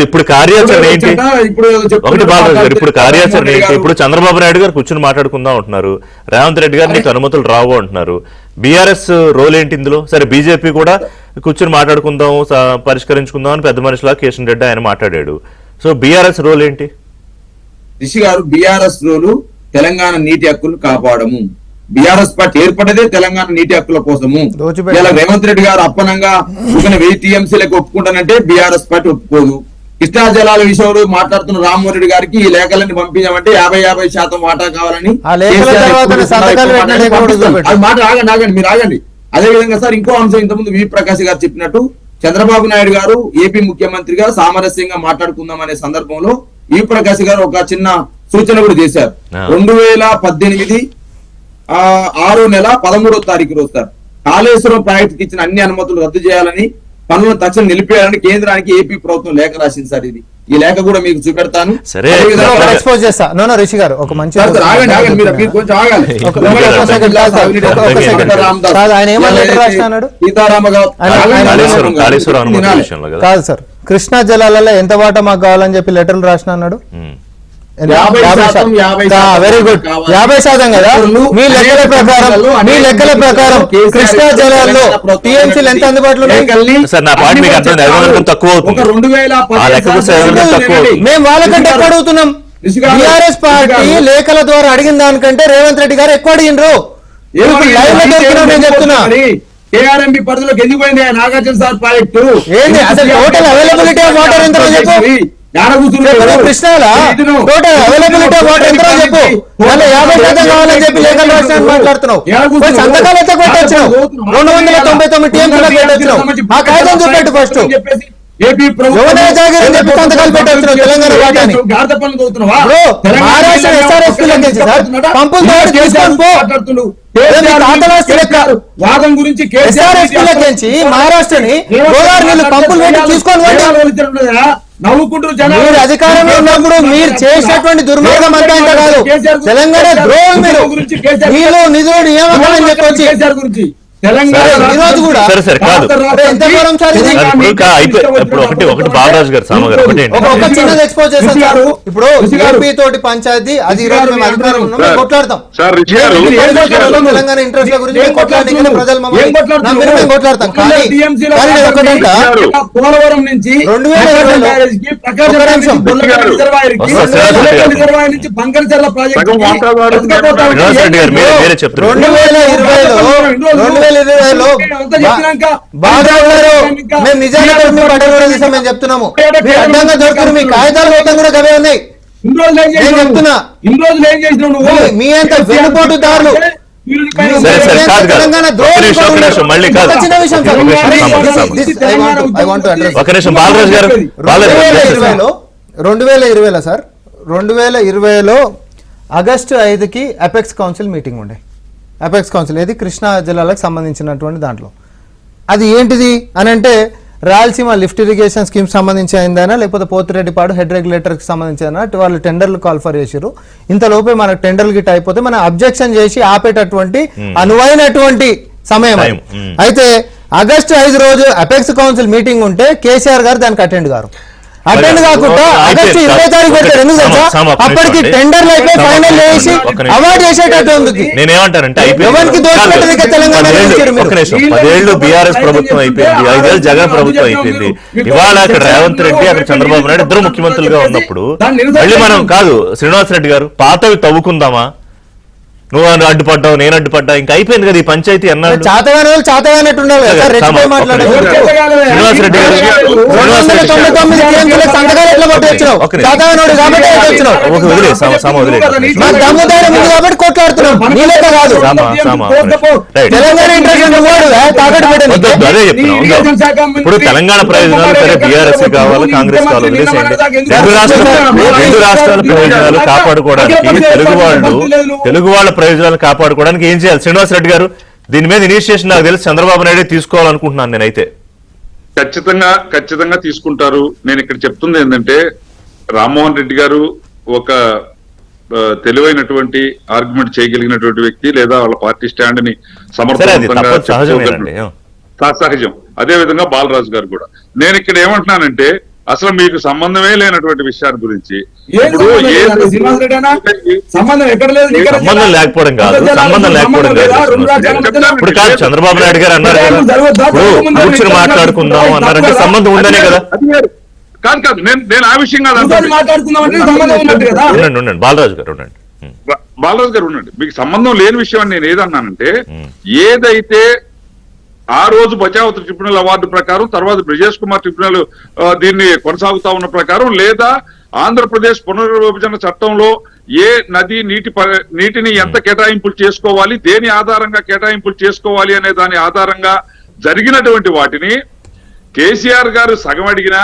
ఇప్పుడు కార్యాచరణ ఏంటి? ఇప్పుడు ఒకటి బాలరాజు గారు, ఇప్పుడు కార్యాచరణ రామ్మోహన్ రెడ్డి ఏంటి? గారు ఇప్పుడు చంద్రబాబు నాయుడు గారు కూర్చొని మాట్లాడుకుందాం అంటున్నారు, రేవంత్ రెడ్డి గారు నీకు అనుమతులు రావు అంటున్నారు. బీఆర్ఎస్ రోల్ ఏంటి ఇందులో? సరే బీజేపీ కూడా కూర్చొని మాట్లాడుకుందాం పరిష్కరించుకుందాం అని పెద్ద మనిషిలా కిషన్ రెడ్డి ఆయన మాట్లాడాడు. సో బీఆర్ఎస్ రోల్ ఏంటి? రిషి గారు బీఆర్ఎస్ రోలు తెలంగాణ నీటి హక్కులు కాపాడము. బీఆర్ఎస్ పార్టీ ఏర్పడేదే తెలంగాణ నీటి హక్కుల కోసము. దోచిపెట్టు. ఇలా రేవంత్ రెడ్డి గారు అప్పనంగా 1000 టీఎంసీలకు ఒప్పుకుంటానంటే బీఆర్ఎస్ పార్టీ ఒప్పుకోదు. కృష్ణా జలాల విషయంలో మాట్లాడుతున్న రామ్మోహన్ రెడ్డి గారికి ఈ లేఖలన్నీ పంపించామంటే 50% వాటా కావాలని ఆ లేఖల కేసీఆర్ తర్వాత ఎప్పుడు సంతకాలు మాట్లాడి పెట్టిన లేఖ కూడా పంపిస్తాం. చూపెట్టు. అది మాట ఆగండి మీరు ఆగండి. అదే విధంగా సార్ ఇంకో అంశం, ఇంతకుముందు వి ప్రకాష్ గారు చెప్పినట్టు చంద్రబాబు నాయుడు గారు ఏపీ ముఖ్యమంత్రిగా సామరస్యంగా మాట్లాడుకుందాం అనే సందర్భంలో ఈ ప్రకాష్ గారు ఒక చిన్న సూచన కూడా చేశారు. 2018 6వ నెల 13వ తారీఖు రోజు సార్ కాళేశ్వరం ప్రాజెక్టుకి ఇచ్చిన అన్ని అనుమతులు రద్దు చేయాలని, పనులను తక్షణం నిలిపేయాలని కేంద్రానికి ఏపీ ప్రభుత్వం లేఖ రాసింది సార్. ఈ లేఖ కూడా మీకు చూపెడతాను. సరే. అదేవిధంగా ఎక్స్పోజ్ చేస్తా. నో రిషి గారు ఒక మంచి సార్, సార్, ఆగండి మీరు కొంచెం ఆగాలి. ఒక సెకండ్. కాదు, ఆయన ఏమని లెటర్ రాసినా అన్నాడు? సీతారామ కాళేశ్వరం అనుమతి విషయంలో కదా. కాదు సార్, కృష్ణా జలాలలో ఎంత వాటా మాకు కావాలని చెప్పి లెటర్లు రాసిన అన్నాడు. 50% వెరీ గుడ్. 50% కదా. మీ లెక్కల ప్రకారం కృష్ణా జలాల్లో టీఎంసీలు ఎంత అందుబాటులో ఉన్నాయి? సార్ నా పాయింట్ మీకు అర్థం, 500 తక్కువ అవుతుంది. ఆ లెక్క చూస్తే 500 తక్కువ అవుతుంది. మేము వాళ్ళకంటే ఎక్కువ అడుగుతున్నాం. టిఆర్ఎస్ పార్టీ లేఖల ద్వారా అడిగిన దానికంటే రేవంత్ రెడ్డి గారు ఎక్కువ అడిగినరు. లైవ్ లో దొరికినా నేను చెప్తున్నా. కేఆర్ఎంబి పరిధిలోకి ఎందుకు పోయింది నాగార్జున సార్ ప్రాజెక్టు? ఏంది అసలు టోటల్ అవైలబిలిటీ ఆఫ్ వాటర్ ఎంతో చెప్పు. కృష్ణాల టోటల్ అవైలబిలిటీ ఆఫ్ వాటర్ ఎంతో చెప్పు. మళ్ళీ 50% కావాలని చెప్పి లేఖలు రాసిన మాట్లాడుతున్నావు. సంతకాలు ఎంత పెట్టొచ్చినావు? 299 టీఎంసీలకు పెట్టొచ్చినావు. ఆ కాగితం చూపెట్టు ఫస్ట్. యువనయ జాగీర్ అని చెప్పి సంతకాలు పెట్టొచ్చినావు తెలంగాణ వాటాని. మహారాష్ట్ర ఎస్ఆర్ఎస్ లెక్కించి సార్ పంపులు తీసుకొని పో. వాదం గురించి ఎస్ఆర్ఎస్ లెక్కించి మహారాష్ట్రని గోదావరి నీళ్లు పంపులు పెట్టి తీసుకొని నవ్వుకుంటారు మీరు అధికారంలో ఉన్నప్పుడు మీరు చేసినటువంటి దుర్మార్గం అంతా ఇంత కాదు. తెలంగాణ ద్రోహం మీరు. నీళ్ళు నిధులు నియామకం అని చెప్పొచ్చి ఈరోజు కూడా సరే కాదు. ఎంత దూరం సార్ ఇది? ఇప్పుడు ఒకటి బాలరాజు గారు సామ గారు ఒకటి ఏంటి? ఒక చిన్నది ఎక్స్పోజ్ చేస్తాం సార్. ఇప్పుడు ఏపీ తోటి పంచాయతీ అది ఈ రోజు మేము అధికారంలో ఉన్నాం, మేము కొట్లాడతాం. సార్ రిషి గారు, తెలంగాణ ఇంట్రెస్ట్ గురించి మేము కొట్లాడిన ప్రజలు మమ్మల్ని నమ్మిన మేము కొట్లాడతాం. కానీ నేను ఒకటంట పోలవరం నుంచి 2020లో వినోద్ రెడ్డి గారు మీరే చెప్తున్నారు. 2020లో బాగా ఉన్నారు. మేము నిజంగా మేము చెప్తున్నాము. మీరు అడ్డంగా దొరుకుతారు. మీ కాగితాలు మొత్తం కూడా గవే ఉన్నాయి. నేను చెప్తున్నా మీ అంత వెనుపోటుదారులు తెలంగాణ ద్రోహం. చిన్న విషయం సార్. ఒక నిమిషం బాలరాజు గారు. 2020లో సార్ 2020లో ఆగస్టు 5కి అపెక్స్ కౌన్సిల్ మీటింగ్ ఉండే. అపెక్స్ కౌన్సిల్ ఏది కృష్ణా జిల్లాలకు సంబంధించినటువంటి దాంట్లో అది ఏంటిది అని అంటే రాయలసీమ లిఫ్ట్ ఇరిగేషన్ స్కీమ్ సంబంధించి అయిందైనా లేకపోతే పోతిరెడ్డిపాడు హెడ్ రెగ్యులేటర్కి సంబంధించిన వాళ్ళు టెండర్లు కాల్ఫర్ చేసారు. ఇంతలోపే మనకు టెండర్లు గిట్ అయిపోతే మనం అబ్జెక్షన్ చేసి ఆపేటటువంటి అనువైనటువంటి సమయం. అయితే ఆగస్టు 5 రోజు అపెక్స్ కౌన్సిల్ మీటింగ్ ఉంటే కేసీఆర్ గారు దానికి అటెండ్ గారు. అటెండ్ కాకుండా ఆగస్టు 20 తారీఖు పెట్టారు. ఎందుకు తెలుసా? అప్పటికి టెండర్లు అయిపోయి ఫైనల్ చేసి అవార్డు చేసేటట్టు ఉంది. నేనేమంటానంటే ఎవరికి దోషపెట్టడానికి తెలంగాణ ఇచ్చారు మీరు? 10 ఏళ్ళు బీఆర్ఎస్ ప్రభుత్వం అయిపోయింది, 5 ఏళ్ళు జగన్ ప్రభుత్వం అయిపోయింది. ఇవాళ అక్కడ రేవంత్ రెడ్డి, అక్కడ చంద్రబాబు నాయుడు ఇద్దరు ముఖ్యమంత్రులుగా ఉన్నప్పుడు మళ్ళీ మనం కాదు శ్రీనివాస్ రెడ్డి గారు పాతవి తవ్వుకుందామా? నువ్వు అడ్డుపడ్డావు, నేను అడ్డుపడ్డా, ఇంకా అయిపోయింది కదా ఈ పంచాయతీ అన్నాడు. చాతగాని వాళ్ళు చాతగానట్టు ఉండాలి కదా, రెచ్చిపోయి మాట్లాడారు. శ్రీనివాస్ రెడ్డి గారు 299 TMCలకు సంతకాలు ఎట్లా కొట్టొచ్చినావు? చాతగానోడు కాబట్టి వచ్చినావు. మాకు దమ్ము ధైర్యం ఉంది కాబట్టి కొట్లాడుతున్నాం, నీ లెక్క కాదు. తెలంగాణ ఇంట్రెస్ట్ వాడు తాకట్టు పెట్టండి. అదే చెప్తున్నాం. ఇప్పుడు తెలంగాణ ప్రయోజనాలు సరే బీఆర్ఎస్ కావాలి, కాంగ్రెస్ కావాలి, వదిలేసేయండి. రెండు రాష్ట్రాల ప్రయోజనాలు కాపాడుకోవడానికి తెలుగు వాళ్ళ ప్రయోజనాలు కాపాడుకోవడానికి ఏం చేయాలి? శ్రీనివాస్ రెడ్డి గారు దీని మీద ఇనిషియేషన్ నాకు తెలిసి చంద్రబాబు నాయుడు తీసుకోవాలనుకుంటున్నాను నేనైతే. ఖచ్చితంగా తీసుకుంటారు. నేను ఇక్కడ చెప్తుంది ఏంటంటే రామ్మోహన్ రెడ్డి గారు ఒక తెలివైనటువంటి ఆర్గ్యుమెంట్ చేయగలిగినటువంటి వ్యక్తి, లేదా వాళ్ళ పార్టీ స్టాండ్ ని సమర్థవంతంగా సహజం. అదే విధంగా బాలరాజు గారు కూడా. నేను ఇక్కడ ఏమంటున్నానంటే అసలు మీకు సంబంధమే లేనటువంటి విషయాల గురించి సంబంధం లేకపోవడం కాదు, సంబంధం లేకపోవడం కాదు. ఇప్పుడు కాదు చంద్రబాబు నాయుడు గారు అన్నారు కదా, కూర్చుని మాట్లాడుకుందాం అన్నారంటే సంబంధం ఉందనే కదా. కాదు నేను ఆ విషయం కాదు ఉండండి బాలరాజు గారు ఉండండి. మీకు సంబంధం లేని విషయం అని నేను ఏదన్నానంటే ఏదైతే ఆ రోజు బచావత్ ట్రిబ్యునల్ అవార్డు ప్రకారం, తర్వాత బ్రిజేష్ కుమార్ ట్రిబ్యునల్ దీన్ని కొనసాగుతా ఉన్న ప్రకారం, లేదా ఆంధ్రప్రదేశ్ పునర్విభజన చట్టంలో ఏ నది నీటిని ఎంత కేటాయింపులు చేసుకోవాలి, దేని ఆధారంగా కేటాయింపులు చేసుకోవాలి అనే దాని ఆధారంగా జరిగినటువంటి వాటిని కేసీఆర్ గారు సగం అడిగినా,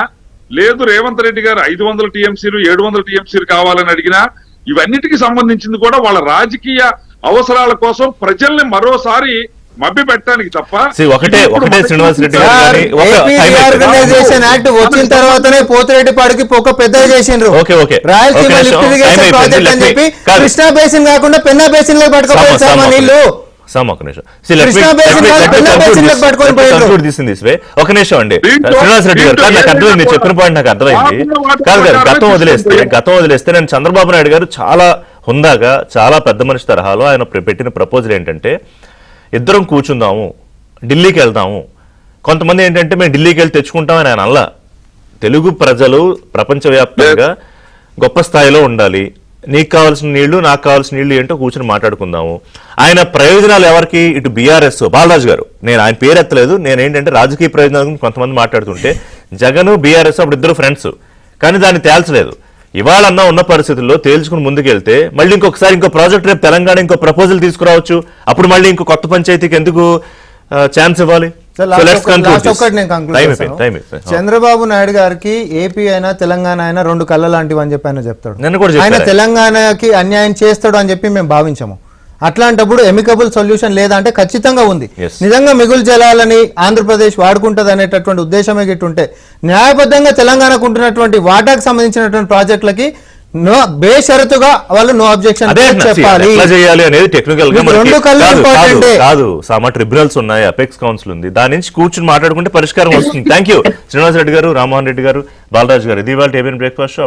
లేదు రేవంత్ రెడ్డి గారు 500 TMCలు 700 TMCలు కావాలని అడిగినా, ఇవన్నిటికి సంబంధించింది కూడా వాళ్ళ రాజకీయ అవసరాల కోసం ప్రజల్ని మరోసారి మభ్య పెట్టడానికి తప్ప ఒకటే శ్రీనివాస్ రెడ్డి ఆర్గనైజేషన్ యాక్ట్ వచ్చిన తర్వాతనే పోతిరెడ్డిపాడుకి ఒక పెద్దగా చేసిండ్రు. రాయలసీమ లిఫ్ట్ ఇరిగేషన్ ప్రాజెక్ట్ అని చెప్పి కృష్ణా బేసిన్ కాకుండా పెన్నా బేసిన్ లో పట్టుకోవాలి నీళ్లు. ఒక నిమిషం అండి శ్రీనివాస్ రెడ్డి గారు, నాకు అర్థమైంది మీరు చెప్పిన పాయింట్, నాకు అర్థమైంది. కాదు గారు గతం వదిలేస్తే నేను చంద్రబాబు నాయుడు గారు చాలా హుందాగా, చాలా పెద్ద మనిషి తరహాలో ఆయన పెట్టిన ప్రపోజల్ ఏంటంటే ఇద్దరం కూర్చుందాము, ఢిల్లీకి వెళ్దాము. కొంతమంది ఏంటంటే మేము ఢిల్లీకి వెళ్ళి తెచ్చుకుంటామని ఆయన అల్లా. తెలుగు ప్రజలు ప్రపంచవ్యాప్తంగా గొప్ప స్థాయిలో ఉండాలి, నీకు కావాల్సిన నీళ్లు నాకు కావాల్సిన నీళ్లు ఏంటో కూర్చొని మాట్లాడుకుందాము. ఆయన ప్రయోజనాలు ఎవరికి? ఇటు బీఆర్ఎస్ బాలరాజు గారు, నేను ఆయన పేరు ఎత్తలేదు, నేనేంటంటే రాజకీయ ప్రయోజనాల గురించి కొంతమంది మాట్లాడుతుంటే జగన్ బీఆర్ఎస్ అప్పుడు ఇద్దరు ఫ్రెండ్స్, కానీ దాన్ని తేల్చలేదు. ఇవాళన్నా ఉన్న పరిస్థితుల్లో తేల్చుకుని ముందుకెళ్తే మళ్ళీ ఇంకొకసారి ఇంకో ప్రాజెక్ట్ రేపు తెలంగాణ ఇంకో ప్రపోజల్ తీసుకురావచ్చు. అప్పుడు మళ్ళీ ఇంకో కొత్త పంచాయతీకి ఎందుకు ఛాన్స్ ఇవ్వాలి? చంద్రబాబు నాయుడు గారికి ఏపీ అయినా తెలంగాణ అయినా రెండు కళ్ళ లాంటివి అని చెప్పి ఆయన చెప్తాడు. ఆయన తెలంగాణకి అన్యాయం చేస్తాడు అని చెప్పి మేము భావించాము. అట్లాంటప్పుడు ఎమికబుల్ సొల్యూషన్ లేదా అంటే ఖచ్చితంగా ఉంది. నిజంగా మిగులు జలాలని ఆంధ్రప్రదేశ్ వాడుకుంటది అనేటటువంటి ఉద్దేశమే గిట్టుంటే న్యాయబద్ధంగా తెలంగాణకు ఉంటున్నటువంటి వాటాకు సంబంధించినటువంటి ప్రాజెక్టులకి బేషరతుగా వాళ్ళు నో అబ్జెక్షన్ చెప్పాలి. ట్రిబ్యునల్స్ ఉన్నాయి, అపెక్స్ కౌన్సిల్ ఉంది, దాని నుంచి కూర్చుని మాట్లాడుకుంటే పరిష్కారం వస్తుంది. థ్యాంక్ యూ శ్రీనివాస్ రెడ్డి గారు, రామ్మోహన్ రెడ్డి గారు, బాలరాజు గారు. ఇది ఇవాళ ఏబిఎన్ బ్రేక్ఫాస్ట్ షో.